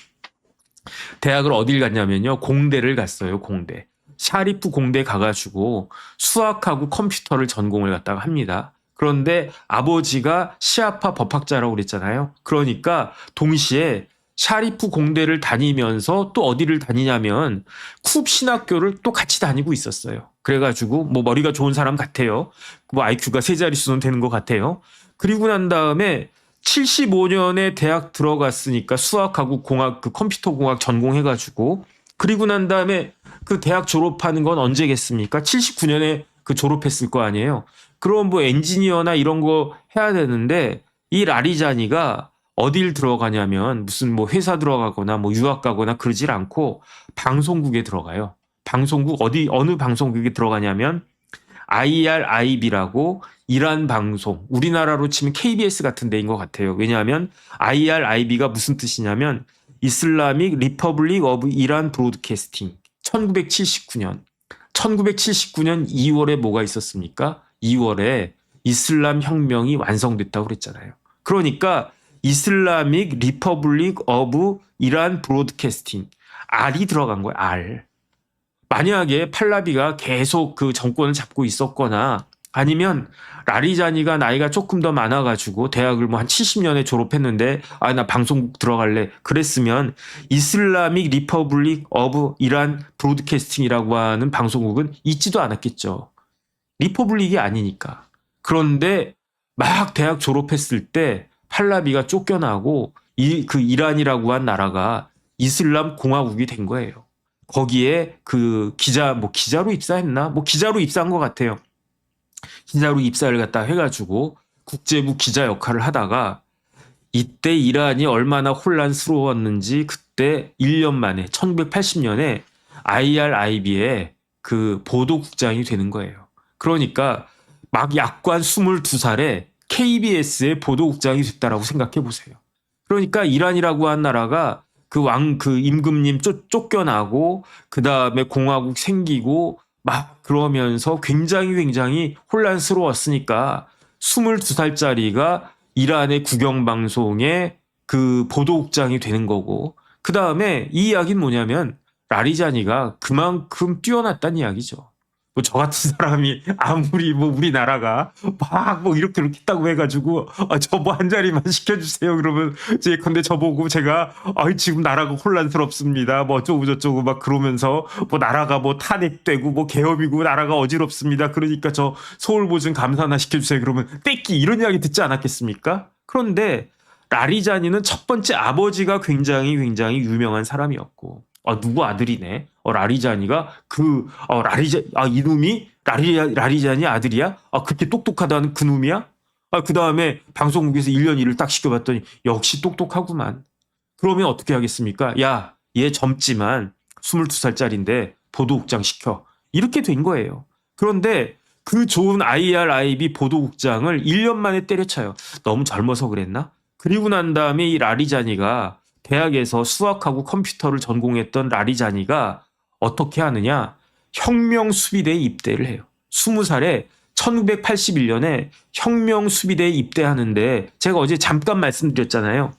대학을 어딜 갔냐면요. 공대를 갔어요. 공대. 샤리프 공대 가가지고 수학하고 컴퓨터를 전공을 갖다가 합니다. 그런데 아버지가 시아파 법학자라고 그랬잖아요. 그러니까 동시에 샤리프 공대를 다니면서 또 어디를 다니냐면 쿱 신학교를 또 같이 다니고 있었어요. 그래가지고 뭐 머리가 좋은 사람 같아요. 뭐 IQ가 세 자릿수는 되는 것 같아요. 그리고 난 다음에 75년에 대학 들어갔으니까 수학하고 그 컴퓨터 공학 전공해가지고, 그리고 난 다음에 그 대학 졸업하는 건 언제겠습니까? 79년에 그 졸업했을 거 아니에요. 그럼 뭐 엔지니어나 이런 거 해야 되는데 이 라리자니가 어딜 들어가냐면 무슨 뭐 회사 들어가거나 뭐 유학 가거나 그러질 않고 방송국에 들어가요. 방송국 어느 방송국에 들어가냐면 IRIB라고 이란 방송, 우리나라로 치면 KBS 같은 데인 것 같아요. 왜냐하면 IRIB가 무슨 뜻이냐면 이슬라믹 리퍼블릭 오브 이란 브로드캐스팅. 1979년 2월에 뭐가 있었습니까? 2월에 이슬람 혁명이 완성됐다고 그랬잖아요. 그러니까 이슬라믹 리퍼블릭 오브 이란 브로드캐스팅. R이 들어간 거예요. R. 만약에 팔라비가 계속 그 정권을 잡고 있었거나 아니면 라리자니가 나이가 조금 더 많아가지고 대학을 뭐 한 70년에 졸업했는데 나 방송국 들어갈래 그랬으면 이슬라믹 리퍼블릭 오브 이란 브로드캐스팅이라고 하는 방송국은 있지도 않았겠죠. 리퍼블릭이 아니니까. 그런데 막 대학 졸업했을 때 팔라비가 쫓겨나고 그 이란이라고 한 나라가 이슬람 공화국이 된 거예요. 거기에 그 기자로 입사했나? 뭐 기자로 입사한 것 같아요. 기자로 입사를 갖다 해가지고 국제부 기자 역할을 하다가 이때 이란이 얼마나 혼란스러웠는지 그때 1년 만에 1980년에 IRIB의 그 보도국장이 되는 거예요. 그러니까 막 약관 22살에 KBS의 보도국장이 됐다라고 생각해 보세요. 그러니까 이란이라고 한 나라가 그 임금님 쫓겨나고 그 다음에 공화국 생기고 막 그러면서 굉장히 혼란스러웠으니까 22살짜리가 이란의 국영방송의 그 보도국장이 되는 거고, 그 다음에 이 이야기는 뭐냐면 라리자니가 그만큼 뛰어났다는 이야기죠. 뭐 저 같은 사람이 아무리 뭐 우리나라가 막 뭐 이렇게 했다고 해가지고 저 뭐 한 자리만 시켜주세요 그러면 예컨대 저보고 제가 지금 나라가 혼란스럽습니다 뭐 어쩌고 저쩌고 막 그러면서 뭐 나라가 뭐 탄핵되고 뭐 계엄이고 나라가 어지럽습니다 그러니까 저 서울보증 감사나 시켜주세요 그러면 떼끼 이런 이야기 듣지 않았겠습니까? 그런데 라리자니는 첫 번째 아버지가 굉장히 유명한 사람이었고, 누구 아들이네. 라리자니가 이놈이 라리자니 아들이야? 그렇게 똑똑하다는 그 놈이야? 그 다음에 방송국에서 1년 일을 딱 시켜봤더니 역시 똑똑하구만. 그러면 어떻게 하겠습니까? 야, 얘 젊지만 22살짜리인데 보도국장 시켜. 이렇게 된 거예요. 그런데 그 좋은 IRIB 보도국장을 1년 만에 때려쳐요. 너무 젊어서 그랬나? 그리고 난 다음에 이 라리자니가 대학에서 수학하고 컴퓨터를 전공했던 라리자니가 어떻게 하느냐? 혁명수비대에 입대를 해요. 20살에 1981년에 혁명수비대에 입대하는데 제가 어제 잠깐 말씀드렸잖아요.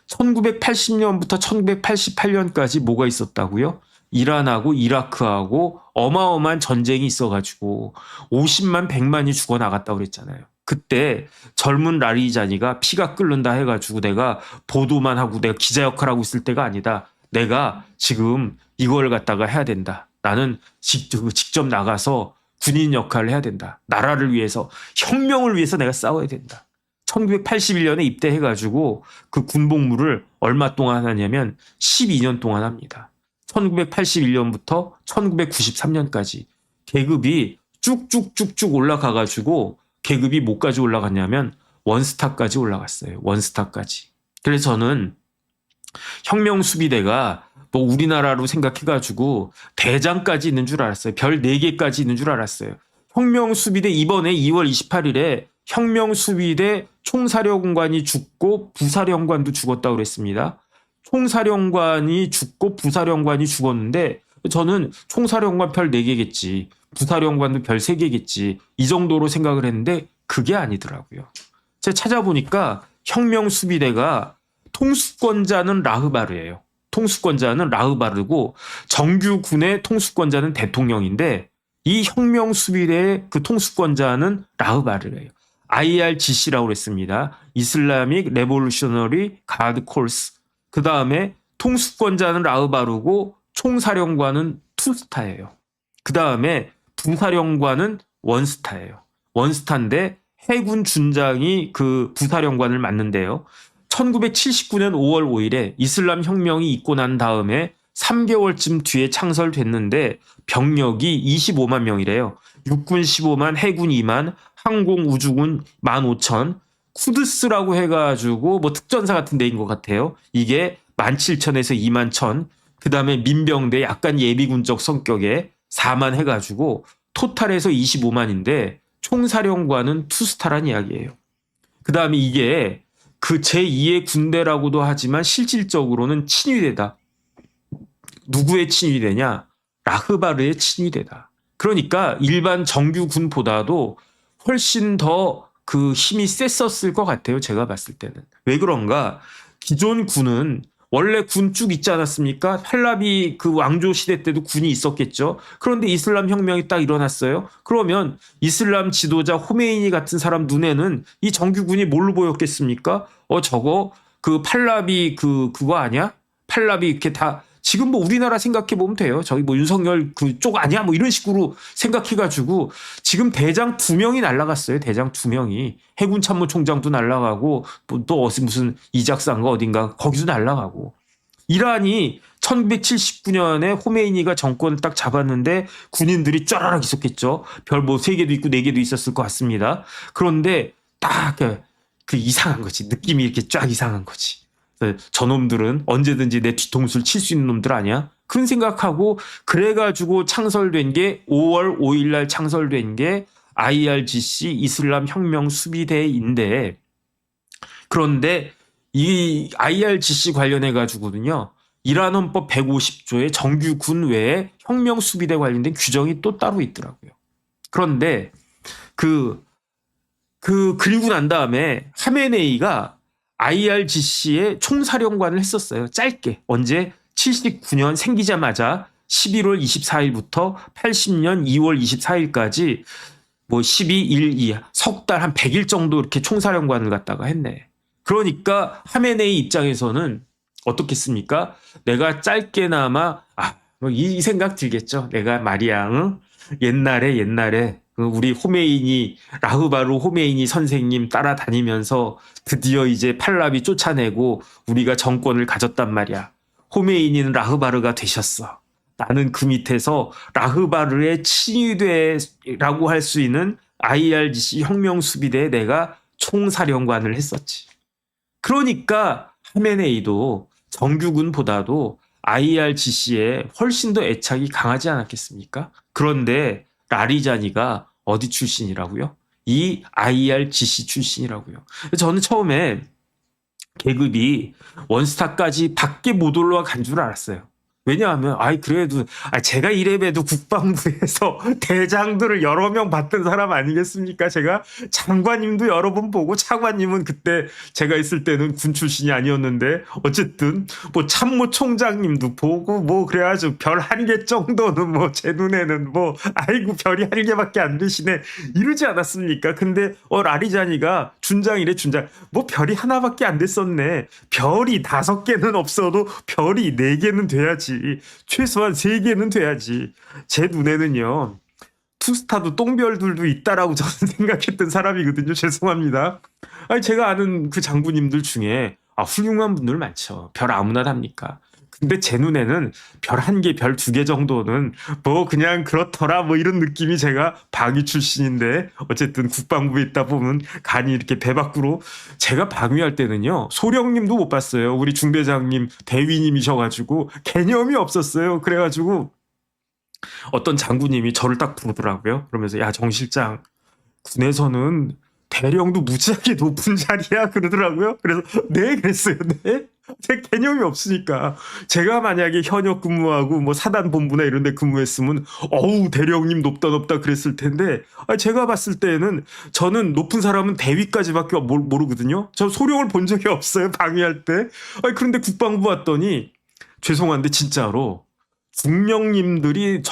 1980년부터 1988년까지 뭐가 있었다고요? 이란하고 이라크하고 어마어마한 전쟁이 있어가지고 50만 100만이 죽어나갔다고 그랬잖아요. 그때 젊은 라리자니가 피가 끓는다 해가지고 내가 보도만 하고 내가 기자 역할하고 있을 때가 아니다. 내가 지금 이걸 갖다가 해야 된다. 나는 직접 나가서 군인 역할을 해야 된다. 나라를 위해서, 혁명을 위해서 내가 싸워야 된다. 1981년에 입대해가지고 그 군복무를 얼마 동안 하냐면 12년 동안 합니다. 1981년부터 1993년까지 계급이 쭉쭉쭉쭉 올라가가지고 계급이 뭐까지 올라갔냐면 원스타까지 올라갔어요. 원스타까지. 그래서 저는 혁명수비대가 뭐 우리나라로 생각해가지고 대장까지 있는 줄 알았어요. 별 4개까지 있는 줄 알았어요. 혁명수비대 이번에 2월 28일에 혁명수비대 총사령관이 죽고 부사령관도 죽었다고 그랬습니다. 총사령관이 죽고 부사령관이 죽었는데 저는 총사령관 별 4개겠지. 부사령관도 별 3개겠지. 이 정도로 생각을 했는데 그게 아니더라고요. 제가 찾아보니까 혁명수비대가 통수권자는 라흐바르예요. 통수권자는 라흐바르고 정규군의 통수권자는 대통령인데 이 혁명수비대의 그 통수권자는 라흐바르예요. IRGC라고 그랬습니다. 이슬라믹 레볼루셔너리 가드 콜스. 그 다음에 통수권자는 라흐바르고 총사령관은 투스타예요. 그 다음에 부사령관은 원스타예요. 원스타인데 해군 준장이 그 부사령관을 맡는데요. 1979년 5월 5일에 이슬람 혁명이 있고 난 다음에 3개월쯤 뒤에 창설됐는데 병력이 25만 명이래요. 육군 15만, 해군 2만, 항공 우주군 15,000, 쿠드스라고 해가지고 뭐 특전사 같은 데인 것 같아요. 이게 17,000에서 21,000, 그 다음에 민병대 약간 예비군적 성격의 4만 해가지고 토탈에서 25만인데 총사령관은 투스타란 이야기예요. 그 다음에 이게 그 제2의 군대라고도 하지만 실질적으로는 친위대다. 누구의 친위대냐? 라흐바르의 친위대다. 그러니까 일반 정규군보다도 훨씬 더 그 힘이 셌었을 것 같아요. 제가 봤을 때는. 왜 그런가? 기존 군은 원래 군 쭉 있지 않았습니까? 팔라비 그 왕조 시대 때도 군이 있었겠죠. 그런데 이슬람 혁명이 딱 일어났어요. 그러면 이슬람 지도자 호메이니 같은 사람 눈에는 이 정규군이 뭘로 보였겠습니까? 저거 그 팔라비 그거 아니야? 팔라비 이렇게 다 지금 뭐 우리나라 생각해 보면 돼요. 저기 뭐 윤석열 그쪽 아니야? 뭐 이런 식으로 생각해가지고 지금 대장 2명이 날라갔어요. 대장 2명이. 해군 참모총장도 날라가고 또 무슨 이작산가 어딘가 거기도 날라가고. 이란이 1979년에 호메이니가 정권을 딱 잡았는데 군인들이 쫘라락 있었겠죠. 별 뭐 3개도 있고 4개도 있었을 것 같습니다. 그런데 딱 그 이상한 거지. 느낌이 이렇게 쫙 이상한 거지. 저놈들은 언제든지 내 뒤통수를 칠 수 있는 놈들 아니야? 그런 생각하고 그래가지고 창설된 게 5월 5일 날 창설된 게 IRGC 이슬람 혁명 수비대인데 그런데 이 IRGC 관련해 가지고는요. 이란 헌법 150조에 정규군 외에 혁명 수비대 관련된 규정이 또 따로 있더라고요. 그런데 그리고 난 다음에 하메네이가 IRGC의 총사령관을 했었어요. 짧게. 언제? 79년 생기자마자 11월 24일부터 80년 2월 24일까지 뭐 12, 1, 2, 석 달 한 100일 정도 이렇게 총사령관을 갖다가 했네. 그러니까 하메네이 입장에서는 어떻겠습니까? 내가 짧게나마 이 생각 들겠죠. 내가 말이야, 응? 옛날에 우리 호메이니 라흐바르 호메이니 선생님 따라다니면서 드디어 이제 팔라비 쫓아내고 우리가 정권을 가졌단 말이야. 호메이니는 라흐바르가 되셨어. 나는 그 밑에서 라흐바르의 친위대라고 할 수 있는 IRGC 혁명수비대에 내가 총사령관을 했었지. 그러니까 하메네이도 정규군보다도 IRGC에 훨씬 더 애착이 강하지 않았겠습니까? 그런데 라리자니가 어디 출신이라고요? 이 IRGC 출신이라고요. 저는 처음에 계급이 원스타까지 밖에 못 올라간 줄 알았어요. 왜냐하면 그래도 제가 이래봬도 국방부에서 대장들을 여러 명 봤던 사람 아니겠습니까? 제가 장관님도 여러 번 보고 차관님은 그때 제가 있을 때는 군 출신이 아니었는데 어쨌든 뭐 참모총장님도 보고 뭐 그래가지고 별 한 개 정도는 뭐 제 눈에는 뭐 아이고 별이 한 개밖에 안 되시네 이러지 않았습니까? 근데 라리자니가 준장이래 준장 뭐 별이 하나밖에 안 됐었네. 별이 5개는 없어도 별이 4개는 돼야지. 최소한 3개는 돼야지. 제 눈에는요. 투스타도 똥별들도 있다라고 저는 생각했던 사람이거든요. 죄송합니다. 제가 아는 그 장군님들 중에 훌륭한 분들 많죠. 별 아무나 답니까? 근데 제 눈에는 별 1개, 별 2개 정도는 뭐 그냥 그렇더라 뭐 이런 느낌이 제가 방위 출신인데 어쨌든 국방부에 있다 보면 간이 이렇게 배 밖으로 제가 방위할 때는요. 소령님도 못 봤어요. 우리 중대장님, 대위님이셔가지고 개념이 없었어요. 그래가지고 어떤 장군님이 저를 딱 부르더라고요. 그러면서 야 정 실장 군에서는 대령도 무지하게 높은 자리야 그러더라고요. 그래서 네 그랬어요. 네. 제 개념이 없으니까 제가 만약에 현역 근무하고 뭐 사단 본부나 이런 데 근무했으면 어우 대령님 높다 그랬을 텐데 제가 봤을 때는 저는 높은 사람은 대위까지밖에 모르거든요. 저 소령을 본 적이 없어요. 방위할 때. 그런데 국방부 왔더니 죄송한데 진짜로 중령들이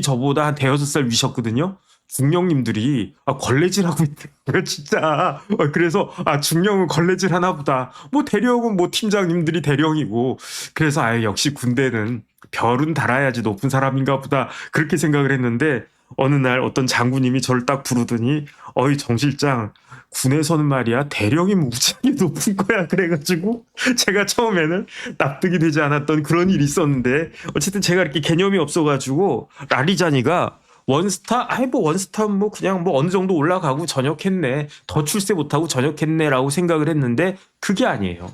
저보다 한 5-6살 위셨거든요. 중령님들이 걸레질하고 있더라고요 진짜. 그래서 중령은 걸레질 하나 보다. 뭐 대령은 뭐 팀장님들이 대령이고 그래서 역시 군대는 별은 달아야지 높은 사람인가 보다 그렇게 생각을 했는데 어느 날 어떤 장군님이 저를 딱 부르더니 어이 정 실장 군에서는 말이야 대령이 무지하게 높은 거야 그래가지고 제가 처음에는 납득이 되지 않았던 그런 일이 있었는데 어쨌든 제가 이렇게 개념이 없어가지고 라리자니가 원스타? 뭐 원스타는 뭐 그냥 뭐 어느 정도 올라가고 전역했네. 더 출세 못하고 전역했네라고 생각을 했는데 그게 아니에요.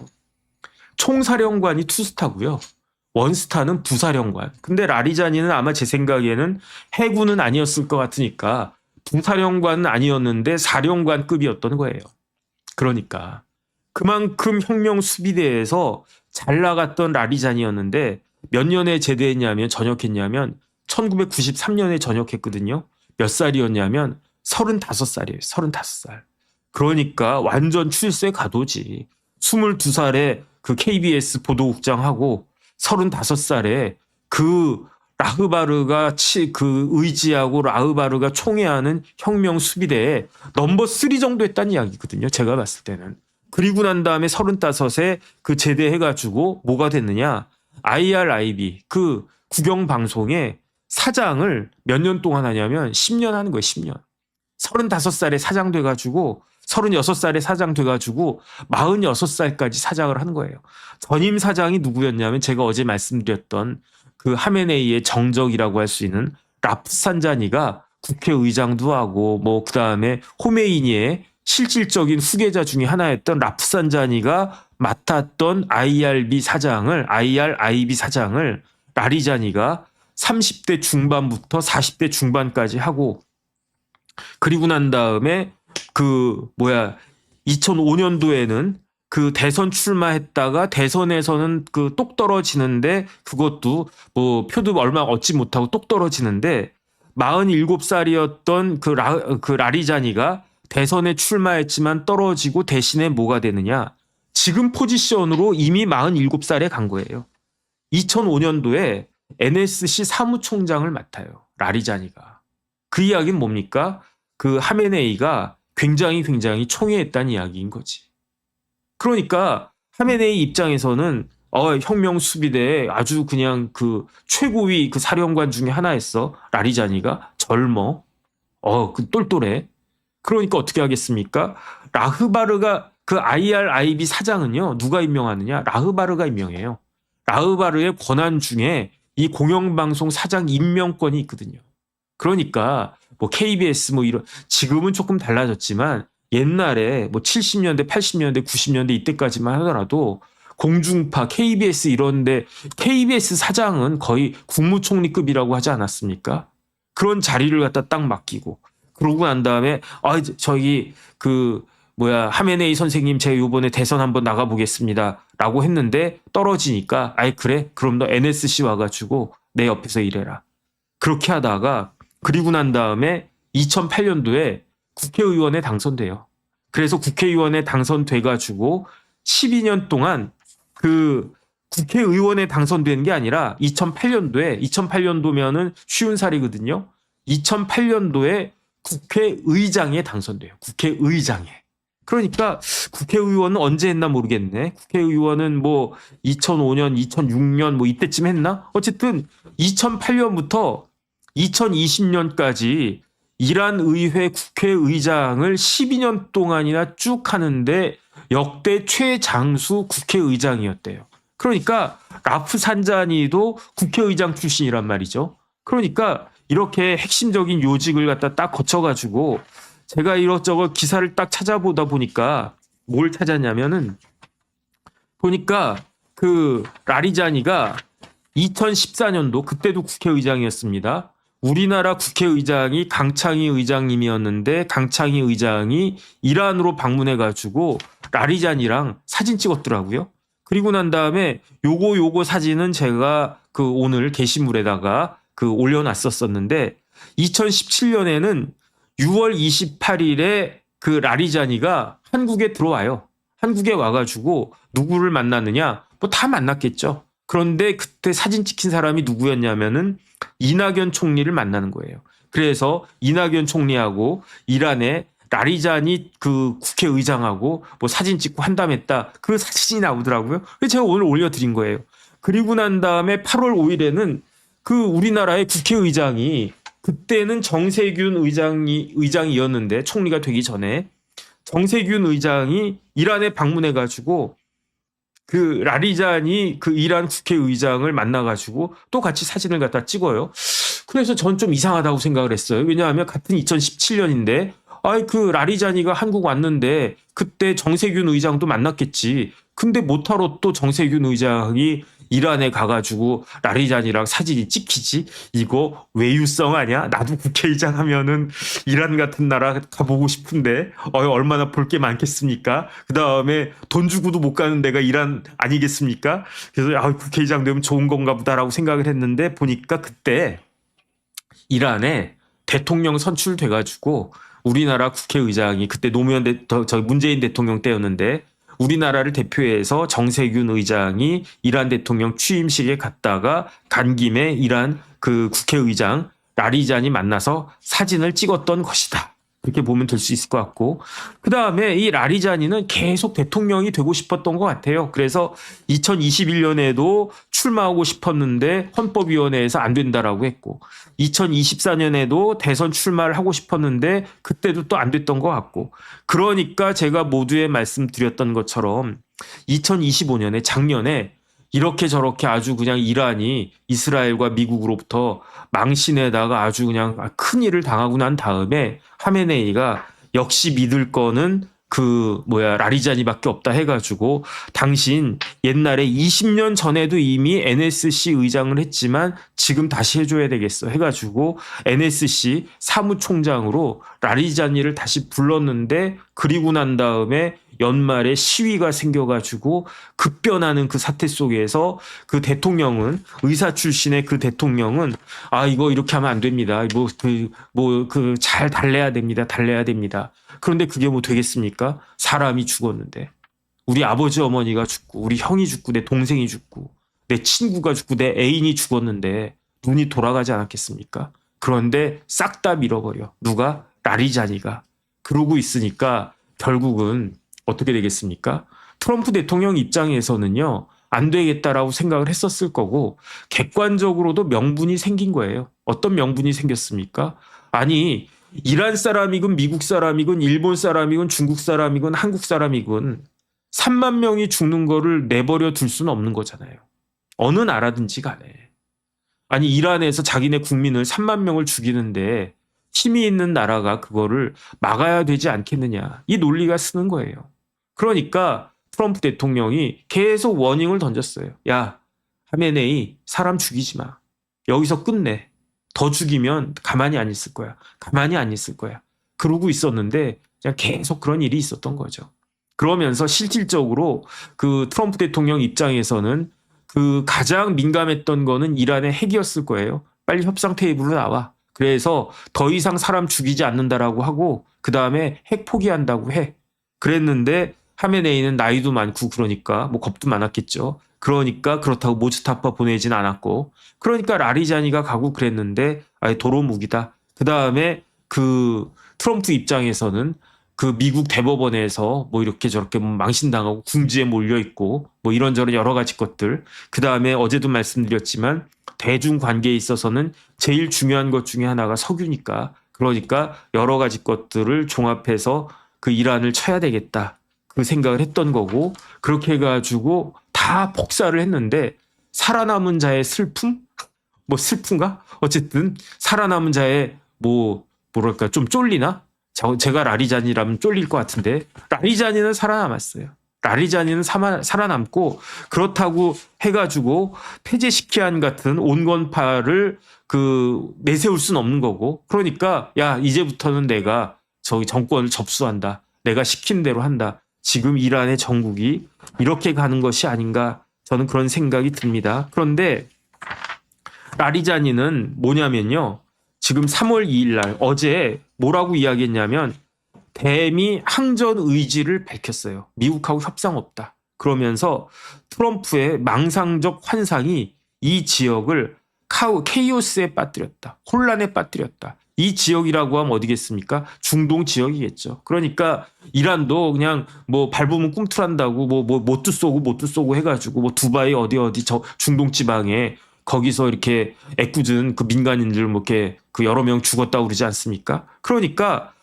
총사령관이 투스타고요. 원스타는 부사령관. 근데 라리자니는 아마 제 생각에는 해군은 아니었을 것 같으니까 부사령관은 아니었는데 사령관급이었던 거예요. 그러니까 그만큼 혁명 수비대에서 잘 나갔던 라리자니였는데 몇 년에 제대했냐면 전역했냐면 1993년에 전역했거든요. 몇 살이었냐면 35살이에요. 35살. 그러니까 완전 출세 가도지. 22살에 그 KBS 보도국장하고 35살에 그 라흐바르가 그 의지하고 라흐바르가 총애하는 혁명 수비대에 넘버 3 정도 했다는 이야기거든요. 제가 봤을 때는. 그리고 난 다음에 35에 그 제대해가지고 뭐가 됐느냐. IRIB 그 국영방송에 사장을 몇 년 동안 하냐면 10년 하는 거예요. 10년. 35살에 사장 돼가지고 36살에 사장 돼가지고 46살까지 사장을 하는 거예요. 전임 사장이 누구였냐면 제가 어제 말씀드렸던 그 하메네이의 정적이라고 할 수 있는 라프산자니가 국회의장도 하고 뭐 그다음에 호메이니의 실질적인 후계자 중에 하나였던 라프산자니가 맡았던 IRIB 사장을 라리자니가 30대 중반부터 40대 중반까지 하고 그리고 난 다음에 2005년도에는 그 대선 출마했다가 대선에서는 그 똑 떨어지는데 그것도 뭐 표도 얼마 얻지 못하고 똑 떨어지는데 47살이었던 그 라리자니가 대선에 출마했지만 떨어지고 대신에 뭐가 되느냐. 지금 포지션으로 이미 47살에 간 거예요. 2005년도에 NSC 사무총장을 맡아요. 라리자니가. 그 이야기는 뭡니까? 그 하메네이가 굉장히 총애했다는 이야기인 거지. 그러니까 하메네이 입장에서는 혁명 수비대에 아주 그냥 그 최고위 그 사령관 중에 하나였어. 라리자니가 젊어. 그 똘똘해. 그러니까 어떻게 하겠습니까? 라흐바르가 그 IRIB 사장은요. 누가 임명하느냐? 라흐바르가 임명해요. 라흐바르의 권한 중에 이 공영방송 사장 임명권이 있거든요. 그러니까 뭐 KBS 뭐 이런 지금은 조금 달라졌지만 옛날에 뭐 70년대, 80년대, 90년대 이때까지만 하더라도 공중파, KBS 이런데 KBS 사장은 거의 국무총리급이라고 하지 않았습니까? 그런 자리를 갖다 딱 맡기고 그러고 난 다음에 저기 그 하메네이 선생님 제가 요번에 대선 한번 나가보겠습니다 라고 했는데 떨어지니까 아이 그래? 그럼 너 NSC 와가지고 내 옆에서 일해라. 그렇게 하다가 그리고 난 다음에 2008년도에 국회의원에 당선돼요. 그래서 국회의원에 당선돼가지고 12년 동안 그 국회의원에 당선된 게 아니라 2008년도면은 쉬운 살이거든요. 2008년도에 국회의장에 당선돼요. 국회의장에. 그러니까 국회의원은 언제 했나 모르겠네. 국회의원은 2005년, 2006년 이때쯤 했나? 어쨌든 2008년부터 2020년까지 이란 의회 국회의장을 12년 동안이나 쭉 하는데 역대 최장수 국회의장이었대요. 그러니까 라프산자니도 국회의장 출신이란 말이죠. 그러니까 이렇게 핵심적인 요직을 갖다 딱 거쳐가지고 제가 이것저것 기사를 딱 찾아보다 보니까 뭘 찾았냐면은 보니까 그 라리자니가 2014년도 그때도 국회의장이었습니다. 우리나라 국회의장이 강창희 의장님이었는데 강창희 의장이 이란으로 방문해가지고 라리자니랑 사진 찍었더라고요. 그리고 난 다음에 요거 사진은 제가 그 오늘 게시물에다가 그 올려놨었었는데 2017년에는 6월 28일에 그 라리자니가 한국에 들어와요. 한국에 와가지고 누구를 만났느냐? 다 만났겠죠. 그런데 그때 사진 찍힌 사람이 누구였냐면은 이낙연 총리를 만나는 거예요. 그래서 이낙연 총리하고 이란의 라리자니 그 국회의장하고 사진 찍고 한담했다. 그 사진이 나오더라고요. 그래서 제가 오늘 올려드린 거예요. 그리고 난 다음에 8월 5일에는 그 우리나라의 국회의장이 그때는 정세균 의장이었는데 총리가 되기 전에 정세균 의장이 이란에 방문해가지고 그 라리자니 그 이란 국회의장을 만나가지고 또 같이 사진을 갖다 찍어요. 그래서 전 좀 이상하다고 생각을 했어요. 왜냐하면 같은 2017년인데 그 라리자니가 한국 왔는데 그때 정세균 의장도 만났겠지. 근데 못하러 또 정세균 의장이 이란에 가가지고 라리자니랑 사진이 찍히지? 이거 외유성 아니야? 나도 국회의장 하면은 이란 같은 나라 가보고 싶은데 얼마나 볼 게 많겠습니까? 그 다음에 돈 주고도 못 가는 데가 이란 아니겠습니까? 그래서 국회의장 되면 좋은 건가 보다라고 생각을 했는데 보니까 그때 이란에 대통령 선출돼가지고 우리나라 국회의장이 그때 문재인 대통령 때였는데 우리나라를 대표해서 정세균 의장이 이란 대통령 취임식에 갔다가 간 김에 이란 그 국회의장 라리자니 만나서 사진을 찍었던 것이다. 그렇게 보면 될 수 있을 것 같고 그 다음에 이 라리자니는 계속 대통령이 되고 싶었던 것 같아요. 그래서 2021년에도 출마하고 싶었는데 헌법위원회에서 안 된다라고 했고 2024년에도 대선 출마를 하고 싶었는데 그때도 또 안 됐던 것 같고 그러니까 제가 모두에 말씀드렸던 것처럼 2025년에 작년에 이렇게 저렇게 아주 그냥 이란이 이스라엘과 미국으로부터 망신에다가 아주 그냥 큰 일을 당하고 난 다음에 하메네이가 역시 믿을 거는 라리자니밖에 없다 해가지고 당신 옛날에 20년 전에도 이미 NSC 의장을 했지만 지금 다시 해줘야 되겠어 해가지고 NSC 사무총장으로 라리자니를 다시 불렀는데 그리고 난 다음에 연말에 시위가 생겨가지고 급변하는 그 사태 속에서 그 대통령은 의사 출신의 그 대통령은 이거 이렇게 하면 안 됩니다. 잘 달래야 됩니다. 달래야 됩니다. 그런데 그게 되겠습니까? 사람이 죽었는데 우리 아버지 어머니가 죽고 우리 형이 죽고 내 동생이 죽고 내 친구가 죽고 내 애인이 죽었는데 눈이 돌아가지 않았겠습니까? 그런데 싹 다 밀어버려. 누가? 라리자니가. 그러고 있으니까 결국은 어떻게 되겠습니까? 트럼프 대통령 입장에서는요. 안 되겠다라고 생각을 했었을 거고 객관적으로도 명분이 생긴 거예요. 어떤 명분이 생겼습니까? 아니 이란 사람이건 미국 사람이건 일본 사람이건 중국 사람이건 한국 사람이건 3만 명이 죽는 거를 내버려 둘 수는 없는 거잖아요. 어느 나라든지 간에. 아니 이란에서 자기네 국민을 3만 명을 죽이는데 힘이 있는 나라가 그거를 막아야 되지 않겠느냐. 이 논리가 쓰는 거예요. 그러니까 트럼프 대통령이 계속 워닝을 던졌어요. 야, 하메네이 사람 죽이지 마. 여기서 끝내. 더 죽이면 가만히 안 있을 거야. 가만히 안 있을 거야. 그러고 있었는데 그냥 계속 그런 일이 있었던 거죠. 그러면서 실질적으로 그 트럼프 대통령 입장에서는 그 가장 민감했던 거는 이란의 핵이었을 거예요. 빨리 협상 테이블로 나와. 그래서 더 이상 사람 죽이지 않는다라고 하고 그 다음에 핵 포기한다고 해. 그랬는데 하메네이는 나이도 많고 그러니까 뭐 겁도 많았겠죠. 그러니까 그렇다고 모스타파 보내진 않았고 그러니까 라리자니가 가고 그랬는데 아예 도로묵이다. 그 다음에 그 트럼프 입장에서는 그 미국 대법원에서 뭐 이렇게 저렇게 망신당하고 궁지에 몰려 있고 뭐 이런저런 여러 가지 것들. 그 다음에 어제도 말씀드렸지만 대중 관계에 있어서는 제일 중요한 것 중에 하나가 석유니까. 그러니까 여러 가지 것들을 종합해서 그 이란을 쳐야 되겠다. 그 생각을 했던 거고 그렇게 해가지고 다 폭사를 했는데 살아남은 자의 슬픔? 뭐 슬픈가? 어쨌든 살아남은 자의 뭐랄까 좀 쫄리나? 제가 라리자니라면 쫄릴 것 같은데 라리자니는 살아남았어요. 라리자니는 살아남고 그렇다고 해가지고 페제시키안 같은 온건파를 그 내세울 수는 없는 거고 그러니까 야 이제부터는 내가 저기 정권을 접수한다. 내가 시킨 대로 한다. 지금 이란의 정국이 이렇게 가는 것이 아닌가 저는 그런 생각이 듭니다. 그런데 라리자니는 뭐냐면요. 지금 3월 2일 날 어제 뭐라고 이야기했냐면 대미 항전 의지를 밝혔어요. 미국하고 협상 없다. 그러면서 트럼프의 망상적 환상이 이 지역을 케이오스에 빠뜨렸다. 혼란에 빠뜨렸다. 이 지역이라고 하면 어디겠습니까? 중동 지역이겠죠. 그러니까 이란도 그냥 뭐 밟으면 꿈틀한다고 뭐 못도 쏘고 해가지고 뭐 두바이 어디 저 중동 지방에 거기서 이렇게 애꿎은 그 민간인들 뭐 이렇게 그 여러 명 죽었다고 그러지 않습니까? 그러니까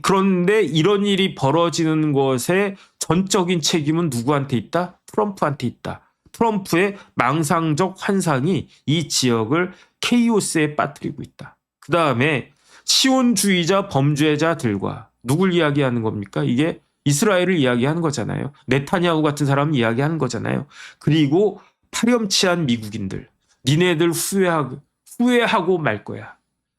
그런데 이런 일이 벌어지는 것에 전적인 책임은 누구한테 있다? 트럼프한테 있다. 트럼프의 망상적 환상이 이 지역을 케이오스에 빠뜨리고 있다. 그 다음에 시온주의자 범죄자들과 누굴 이야기하는 겁니까? 이게 이스라엘을 이야기하는 거잖아요. 네타냐후 같은 사람을 이야기하는 거잖아요. 그리고 파렴치한 미국인들. 니네들 후회하고 말 거야.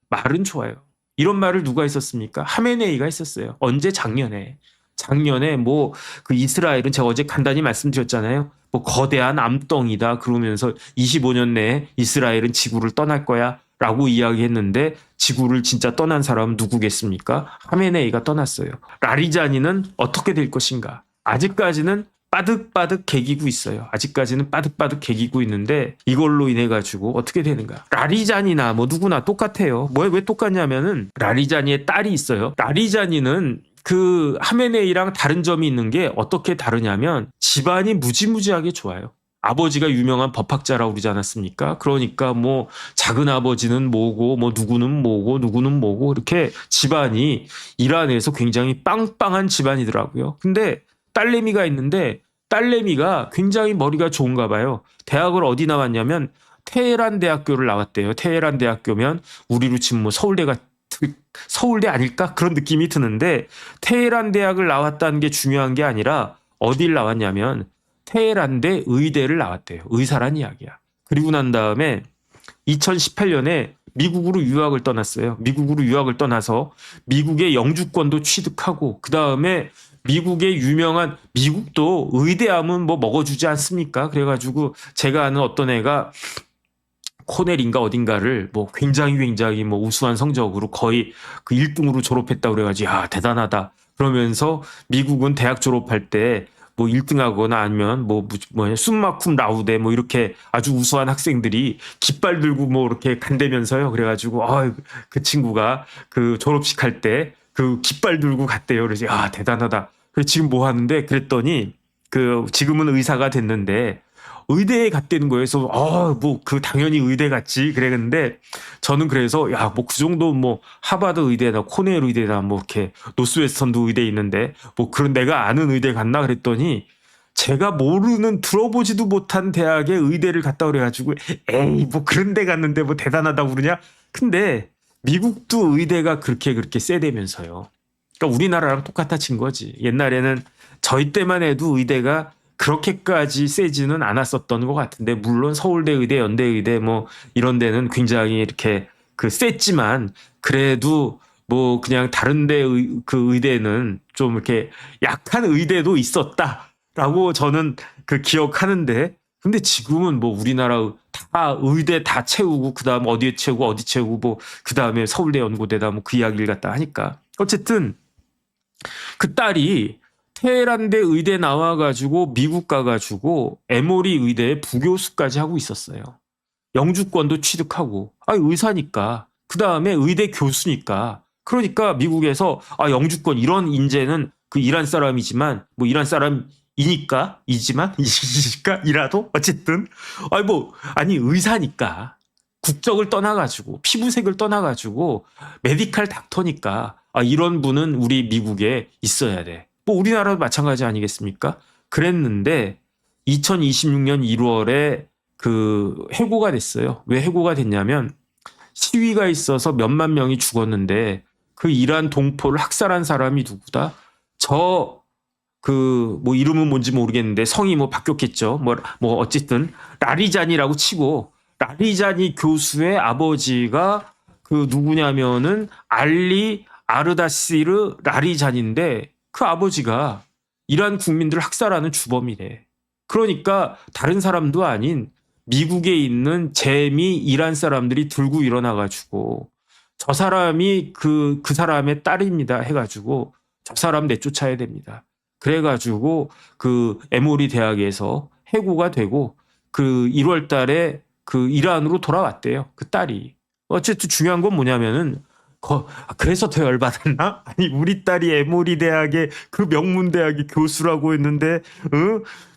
말은 좋아요. 이런 말을 누가 했었습니까? 하메네이가 했었어요. 언제? 작년에 뭐 그 이스라엘은 제가 어제 간단히 말씀드렸잖아요. 뭐 거대한 암덩이다 그러면서 25년 내에 이스라엘은 지구를 떠날 거야 라고 이야기했는데 지구를 진짜 떠난 사람은 누구겠습니까? 하메네이가 떠났어요. 라리자니는 어떻게 될 것인가? 아직까지는 빠득빠득 개기고 있어요. 아직까지는 빠득빠득 개기고 있는데 이걸로 인해 가지고 어떻게 되는가? 라리자니나 뭐 누구나 똑같아요. 왜 똑같냐면은 라리자니의 딸이 있어요. 라리자니는 그 하메네이랑 다른 점이 있는 게 어떻게 다르냐면 집안이 무지무지하게 좋아요. 아버지가 유명한 법학자라고 그러지 않았습니까? 그러니까 뭐 작은 아버지는 뭐고 뭐 누구는 뭐고 이렇게 집안이 이란에서 굉장히 빵빵한 집안이더라고요. 근데 딸내미가 있는데 딸내미가 굉장히 머리가 좋은가 봐요. 대학을 어디 나왔냐면 테헤란 대학교를 나왔대요. 테헤란 대학교면 우리로 치면 뭐 서울대 아닐까? 그런 느낌이 드는데 테헤란 대학을 나왔다는 게 중요한 게 아니라 어딜 나왔냐면 테헤란대 의대를 나왔대요. 의사란 이야기야. 그리고 난 다음에 2018년에 미국으로 유학을 떠났어요. 미국으로 유학을 떠나서 미국의 영주권도 취득하고 그 다음에 미국의 유명한 미국도 의대하면 뭐 먹어주지 않습니까? 그래가지고 제가 아는 어떤 애가 코넬인가 어딘가를 뭐 굉장히 뭐 우수한 성적으로 거의 그 1등으로 졸업했다고 그래가지고 야 대단하다. 그러면서 미국은 대학 졸업할 때 뭐 1등하거나 아니면 숨마쿰 라우데 뭐 이렇게 아주 우수한 학생들이 깃발 들고 뭐 이렇게 간대면서요. 그래가지고 그 친구가 그 졸업식 할 때 그 깃발 들고 갔대요. 그래서 야 대단하다. 그래 지금 뭐 하는데 그랬더니 그 지금은 의사가 됐는데 의대에 갔다는 거예요. 그래서 뭐 그 당연히 의대 갔지 그랬는데 저는 그래서 야 뭐 그 정도 뭐 하버드 의대나 코넬 의대나 뭐 이렇게 노스웨스턴도 의대 있는데 뭐 그런 내가 아는 의대 갔나 그랬더니 제가 모르는 들어보지도 못한 대학에 의대를 갔다 그래가지고 에이 뭐 그런 데 갔는데 뭐 대단하다고 그러냐? 근데 미국도 의대가 그렇게 세대면서요. 그러니까 우리나라랑 똑같아진 거지. 옛날에는 저희 때만 해도 의대가 그렇게까지 세지는 않았었던 것 같은데 물론 서울대 의대, 연대 의대 뭐 이런 데는 굉장히 이렇게 그 셌지만 그래도 뭐 그냥 다른데 그 의대는 좀 이렇게 약한 의대도 있었다라고 저는 그 기억하는데, 근데 지금은 뭐 우리나라 다 의대 다 채우고 그다음 어디에 채우고 어디 채우고 뭐 그다음에 서울대 연고대다 뭐 그 이야기를 갖다 하니까, 어쨌든 그 딸이 테헤란대 의대 나와가지고 미국 가가지고 에모리 의대에 부교수까지 하고 있었어요. 영주권도 취득하고, 의사니까, 그 다음에 의대 교수니까, 그러니까 미국에서 영주권 이런 인재는 그 이란 사람이지만 뭐 이란 사람이니까 이지만 이니까 이라도 어쨌든 아니 의사니까 국적을 떠나가지고 피부색을 떠나가지고 메디칼 닥터니까 이런 분은 우리 미국에 있어야 돼. 뭐 우리나라도 마찬가지 아니겠습니까? 그랬는데 2026년 1월에 그 해고가 됐어요. 왜 해고가 됐냐면 시위가 있어서 몇만 명이 죽었는데 그 이란 동포를 학살한 사람이 누구다? 뭐 이름은 뭔지 모르겠는데 성이 뭐 바뀌었겠죠. 뭐 어쨌든 라리잔이라고 치고, 라리자니 교수의 아버지가 그 누구냐면은 알리 아르다시르 라리잔인데, 그 아버지가 이란 국민들을 학살하는 주범이래. 그러니까 다른 사람도 아닌 미국에 있는 재미 이란 사람들이 들고 일어나가지고 저 사람이 그 사람의 딸입니다 해가지고 저 사람 내쫓아야 됩니다. 그래가지고 그 에모리 대학에서 해고가 되고 그 1월 달에 그 이란으로 돌아왔대요. 그 딸이. 어쨌든 중요한 건 뭐냐면은 그래서 더 열받았나? 아니 우리 딸이 에모리 대학의 그 명문 대학의 교수라고 했는데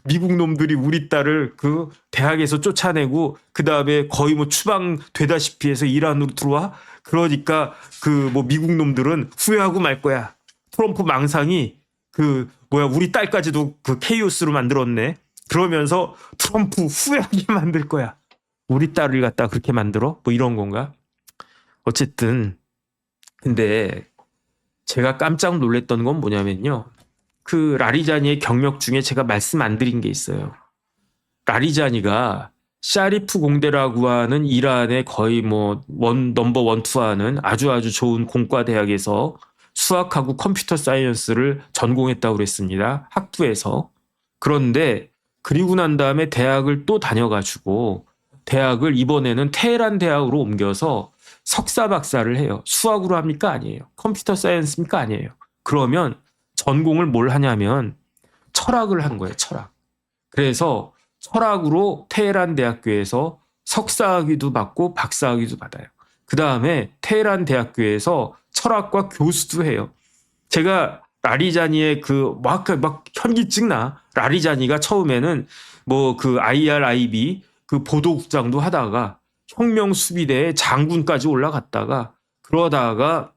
미국 놈들이 우리 딸을 그 대학에서 쫓아내고 그 다음에 거의 뭐 추방되다시피 해서 이란으로 들어와? 그러니까 그 뭐 미국 놈들은 후회하고 말 거야. 트럼프 망상이 우리 딸까지도 그 케이오스로 만들었네. 그러면서 트럼프 후회하게 만들 거야. 우리 딸을 갖다 그렇게 만들어? 뭐 이런 건가? 어쨌든 근데 제가 깜짝 놀랐던 건 뭐냐면요. 그 라리자니의 경력 중에 제가 말씀 안 드린 게 있어요. 라리자니가 샤리프 공대라고 하는 이란의 거의 뭐 넘버 원 투하는 아주 좋은 공과 대학에서 수학하고 컴퓨터 사이언스를 전공했다고 그랬습니다. 학부에서. 그런데 그리고 난 다음에 대학을 또 다녀가지고 대학을 이번에는 테헤란 대학으로 옮겨서 석사 박사를 해요. 수학으로 합니까? 아니에요. 컴퓨터 사이언스입니까? 아니에요. 그러면 전공을 뭘 하냐면 철학을 한 거예요. 철학. 그래서 철학으로 테헤란 대학교에서 석사학위도 받고 박사학위도 받아요. 그 다음에 테헤란 대학교에서 철학과 교수도 해요. 제가 라리자니의 막 현기증 나. 라리자니가 처음에는 뭐 그 IRIB 그 보도국장도 하다가 혁명수비대에 장군까지 올라갔다가, 그러다가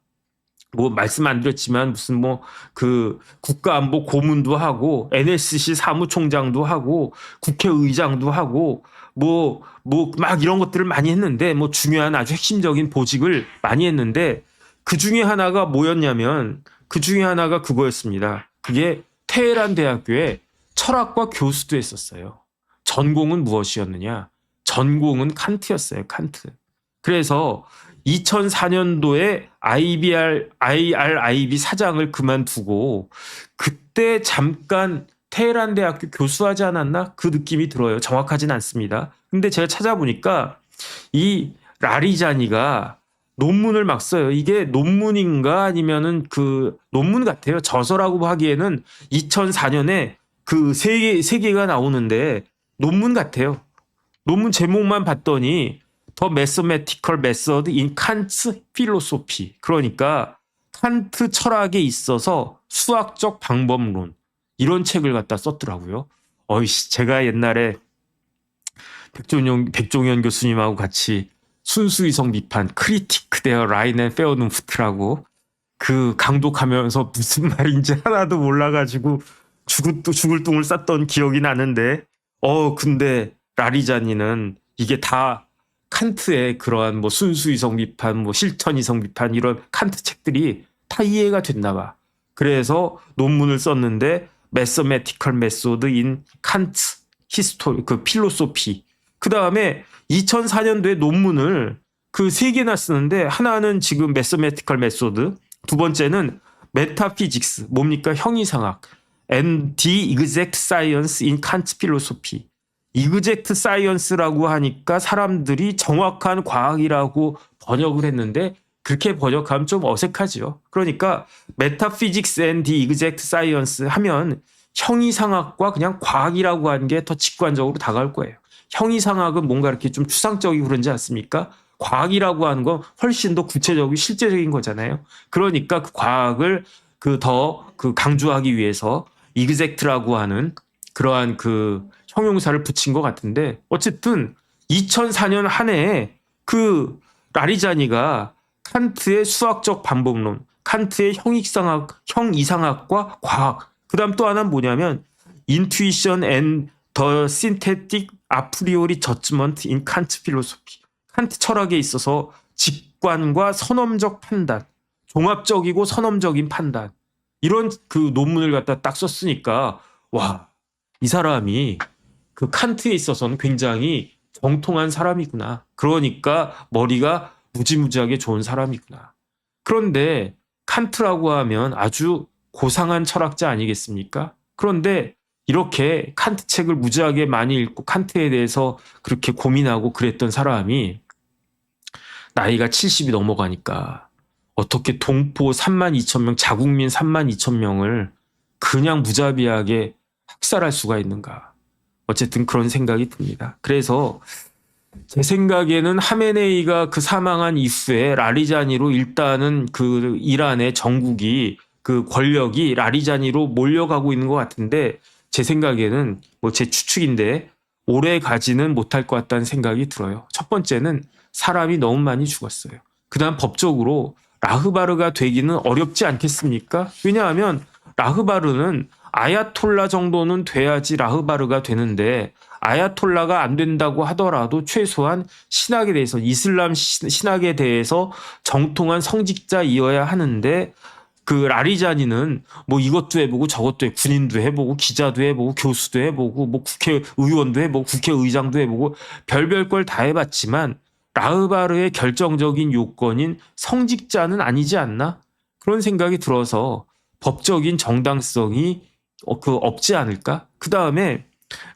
뭐 말씀 안 드렸지만 무슨 뭐 그 국가안보 고문도 하고 NSC 사무총장도 하고 국회의장도 하고 뭐 막 이런 것들을 많이 했는데, 뭐 중요한 아주 핵심적인 보직을 많이 했는데, 그 중에 하나가 뭐였냐면 그 중에 하나가 그거였습니다. 그게 테헤란 대학교에 철학과 교수도 했었어요. 전공은 무엇이었느냐? 전공은 칸트였어요. 칸트. 그래서 2004년도에 IRIB 사장을 그만두고 그때 잠깐 테헤란 대학교 교수하지 않았나? 그 느낌이 들어요. 정확하진 않습니다. 근데 제가 찾아보니까 이 라리자니가 논문을 막 써요. 이게 논문인가 아니면은 그 논문 같아요. 저서라고 하기에는 2004년에 그 세 개가 나오는데 논문 같아요. 논문 제목만 봤더니 The Mathematical Method in Kant's Philosophy. 그러니까 칸트 철학에 있어서 수학적 방법론, 이런 책을 갖다 썼더라고요. 제가 옛날에 백종현 교수님하고 같이 순수이성 비판 크리티크 데어 라인 앤 페어눈프트라고 그 강독하면서 무슨 말인지 하나도 몰라가지고 죽을 똥을 쌌던 기억이 나는데, 근데 라리자니는 이게 다 칸트의 그러한 뭐 순수이성 비판, 뭐 실천이성 비판, 이런 칸트 책들이 다 이해가 됐나 봐. 그래서 논문을 썼는데 Mathematical Method in Kant's History, 그 필로소피. 그 다음에 2004년도에 논문을 그 3개나 쓰는데, 하나는 지금 Mathematical Method, 두 번째는 메타피직스, 뭡니까? 형이상학. And the exact science in Kant's philosophy. exact science라고 하니까 사람들이 정확한 과학이라고 번역을 했는데 그렇게 번역하면 좀 어색하죠. 그러니까 metaphysics and the exact science 하면 형이상학과 그냥 과학이라고 하는 게 더 직관적으로 다가올 거예요. 형이상학은 뭔가 이렇게 좀 추상적이고 그러지 않습니까? 과학이라고 하는 건 훨씬 더 구체적이고 실제적인 거잖아요. 그러니까 그 과학을 더 강조하기 위해서 exact라고 하는 그러한 그 형용사를 붙인 것 같은데 어쨌든 2004년 한 해에 그 라리자니가 칸트의 수학적 반복론, 칸트의 형이상학과 과학, 그 다음 또 하나는 뭐냐면 Intuition and the Synthetic a priori judgment in Kant's philosophy. 칸트 철학에 있어서 직관과 선험적 판단, 종합적이고 선험적인 판단, 이런 그 논문을 갖다 딱 썼으니까 와, 이 사람이 그 칸트에 있어서는 굉장히 정통한 사람이구나. 그러니까 머리가 무지무지하게 좋은 사람이구나. 그런데 칸트라고 하면 아주 고상한 철학자 아니겠습니까? 그런데 이렇게 칸트 책을 무지하게 많이 읽고 칸트에 대해서 그렇게 고민하고 그랬던 사람이 나이가 70이 넘어가니까 어떻게 동포 32,000명, 자국민 32,000명을 그냥 무자비하게 학살할 수가 있는가. 어쨌든 그런 생각이 듭니다. 그래서 제 생각에는 하메네이가 그 사망한 이후에 라리자니로 일단은 그 이란의 정국이 그 권력이 라리자니로 몰려가고 있는 것 같은데 제 생각에는 뭐 제 추측인데 오래 가지는 못할 것 같다는 생각이 들어요. 첫 번째는 사람이 너무 많이 죽었어요. 그다음 법적으로 라흐바르가 되기는 어렵지 않겠습니까? 왜냐하면 라흐바르는 아야톨라 정도는 돼야지 라흐바르가 되는데 아야톨라가 안 된다고 하더라도 최소한 신학에 대해서 이슬람 신학에 대해서 정통한 성직자이어야 하는데 그 라리자니는 뭐 이것도 해보고 저것도 군인도 해보고 기자도 해보고 교수도 해보고 뭐 국회의원도 해보고 국회의장도 해보고 별별 걸 다 해봤지만 라흐바르의 결정적인 요건인 성직자는 아니지 않나? 그런 생각이 들어서 법적인 정당성이 없지 않을까? 그 다음에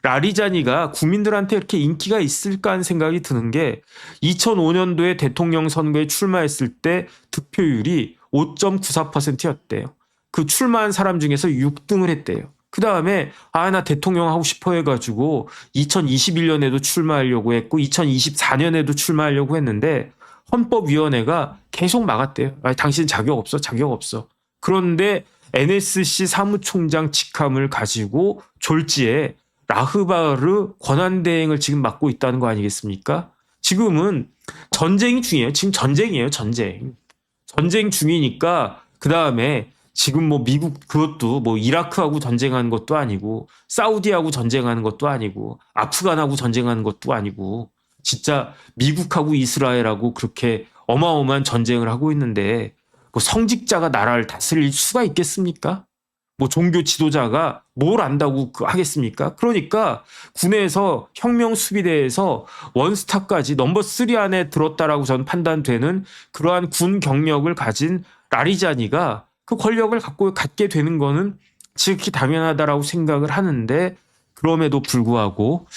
라리자니가 국민들한테 이렇게 인기가 있을까 하는 생각이 드는 게 2005년도에 대통령 선거에 출마했을 때 득표율이 5.94%였대요. 그 출마한 사람 중에서 6등을 했대요. 그 다음에 나 대통령 하고 싶어 해가지고 2021년에도 출마하려고 했고 2024년에도 출마하려고 했는데 헌법위원회가 계속 막았대요. 당신 자격 없어, 자격 없어. 그런데 NSC 사무총장 직함을 가지고 졸지에 라흐바르 권한대행을 지금 맡고 있다는 거 아니겠습니까? 지금은 전쟁이 중이에요. 지금 전쟁이에요, 전쟁. 전쟁 중이니까 그 다음에 지금 뭐 미국 그것도 뭐 이라크하고 전쟁하는 것도 아니고 사우디하고 전쟁하는 것도 아니고 아프간하고 전쟁하는 것도 아니고 진짜 미국하고 이스라엘하고 그렇게 어마어마한 전쟁을 하고 있는데 뭐 성직자가 나라를 다스릴 수가 있겠습니까? 뭐 종교 지도자가 뭘 안다고 하겠습니까? 그러니까 군에서 혁명 수비대에서 원스타까지 넘버 3 안에 들었다라고 저는 판단되는 그러한 군 경력을 가진 라리자니가 그 권력을 갖게 되는 거는 지극히 당연하다라고 생각을 하는데 그럼에도 불구하고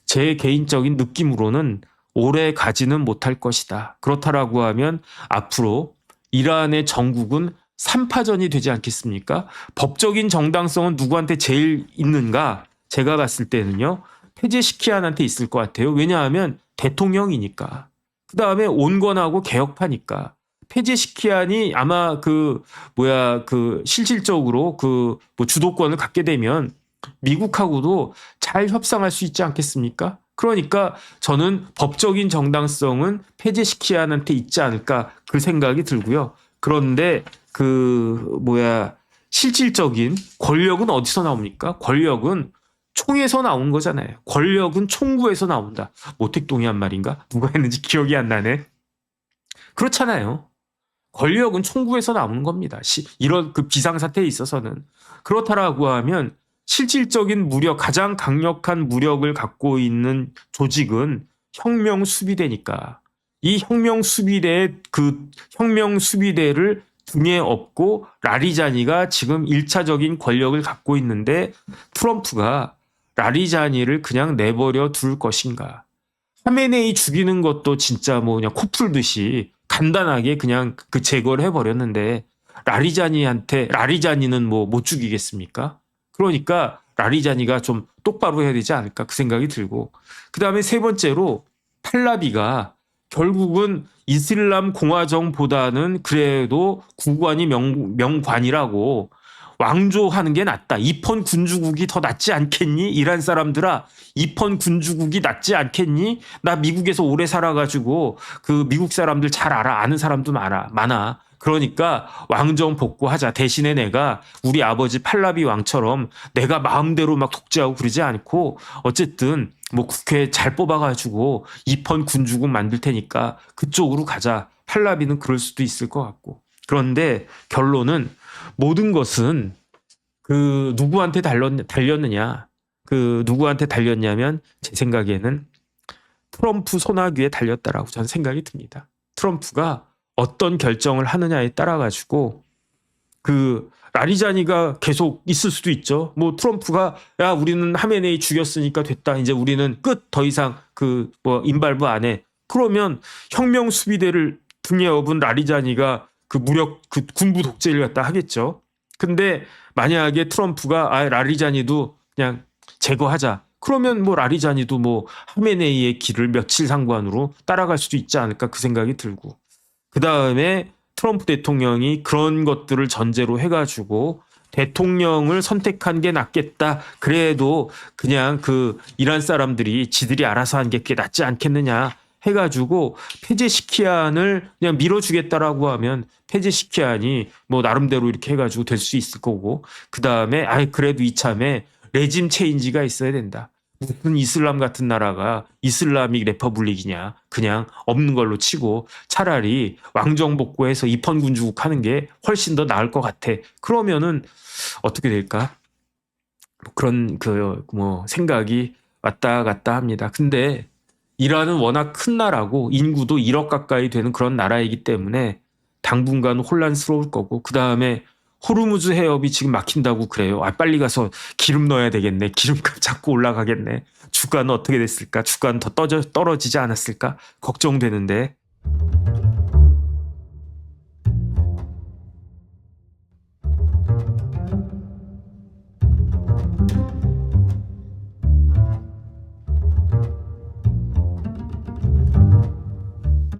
제 개인적인 느낌으로는 오래 가지는 못할 것이다. 그렇다라고 하면 앞으로 이란의 정국은 3파전이 되지 않겠습니까? 법적인 정당성은 누구한테 제일 있는가? 제가 봤을 때는요. 페제시키안한테 있을 것 같아요. 왜냐하면 대통령이니까. 그다음에 온건하고 개혁파니까. 페제시키안이 아마 실질적으로 뭐 주도권을 갖게 되면 미국하고도 잘 협상할 수 있지 않겠습니까? 그러니까 저는 법적인 정당성은 페제시키안한테 있지 않을까 그 생각이 들고요. 그런데 실질적인 권력은 어디서 나옵니까? 권력은 총에서 나온 거잖아요. 권력은 총구에서 나온다. 모택동의한 말인가? 누가 했는지 기억이 안 나네. 그렇잖아요. 권력은 총구에서 나오는 겁니다. 이런 그 비상사태에 있어서는. 그렇다라고 하면 실질적인 무력, 가장 강력한 무력을 갖고 있는 조직은 혁명수비대니까 이 혁명수비대를 등에 업고 라리자니가 지금 1차적인 권력을 갖고 있는데 트럼프가 라리자니를 그냥 내버려 둘 것인가. 하메네이 죽이는 것도 진짜 뭐 그냥 코 풀듯이 간단하게 그냥 그 제거를 해버렸는데 라리자니는 뭐 못 죽이겠습니까? 그러니까 라리자니가 좀 똑바로 해야 되지 않을까 그 생각이 들고 그 다음에 세 번째로 팔라비가 결국은 이슬람 공화정보다는 그래도 국관이 명관이라고 왕조하는 게 낫다. 입헌 군주국이 더 낫지 않겠니? 이란 사람들아, 입헌 군주국이 낫지 않겠니? 나 미국에서 오래 살아가지고 그 미국 사람들 잘 알아. 아는 사람도 많아. 그러니까 왕정 복구하자. 대신에 내가 우리 아버지 팔라비 왕처럼 내가 마음대로 막 독재하고 그러지 않고 어쨌든 뭐 국회 잘 뽑아가지고 입헌 군주국 만들 테니까 그쪽으로 가자. 팔라비는 그럴 수도 있을 것 같고. 그런데 결론은 모든 것은 그 누구한테 달렸느냐. 그 누구한테 달렸냐면 제 생각에는 트럼프 손아귀에 달렸다라고 저는 생각이 듭니다. 트럼프가 어떤 결정을 하느냐에 따라 가지고 그 라리자니가 계속 있을 수도 있죠. 뭐 트럼프가 야 우리는 하메네이 죽였으니까 됐다. 이제 우리는 끝 더 이상 그 뭐 인발부 안 해. 그러면 혁명 수비대를 등에 업은 라리자니가 그 무력 그 군부 독재를 갖다 하겠죠. 근데 만약에 트럼프가 라리자니도 그냥 제거하자. 그러면 뭐 라리자니도 뭐 하메네이의 길을 며칠 상관으로 따라갈 수도 있지 않을까 그 생각이 들고. 그 다음에 트럼프 대통령이 그런 것들을 전제로 해가지고 대통령을 선택한 게 낫겠다. 그래도 그냥 그 이란 사람들이 지들이 알아서 한 게 낫지 않겠느냐 해가지고 페제시키안을 그냥 밀어주겠다라고 하면 페제시키안이 뭐 나름대로 이렇게 해가지고 될 수 있을 거고 그 다음에 그래도 이참에 레짐 체인지가 있어야 된다. 무슨 이슬람 같은 나라가 이슬라믹 레퍼블릭이냐. 그냥 없는 걸로 치고 차라리 왕정 복구해서 입헌 군주국 하는 게 훨씬 더 나을 것 같아. 그러면은 어떻게 될까? 그런 뭐 생각이 왔다 갔다 합니다. 근데 이란은 워낙 큰 나라고 인구도 1억 가까이 되는 그런 나라이기 때문에 당분간 혼란스러울 거고 그 다음에 호르무즈 해협이 지금 막힌다고 그래요. 빨리 가서 기름 넣어야 되겠네. 기름값 자꾸 올라가겠네. 주가는 어떻게 됐을까? 주가는 더 떨어지지 않았을까? 걱정되는데.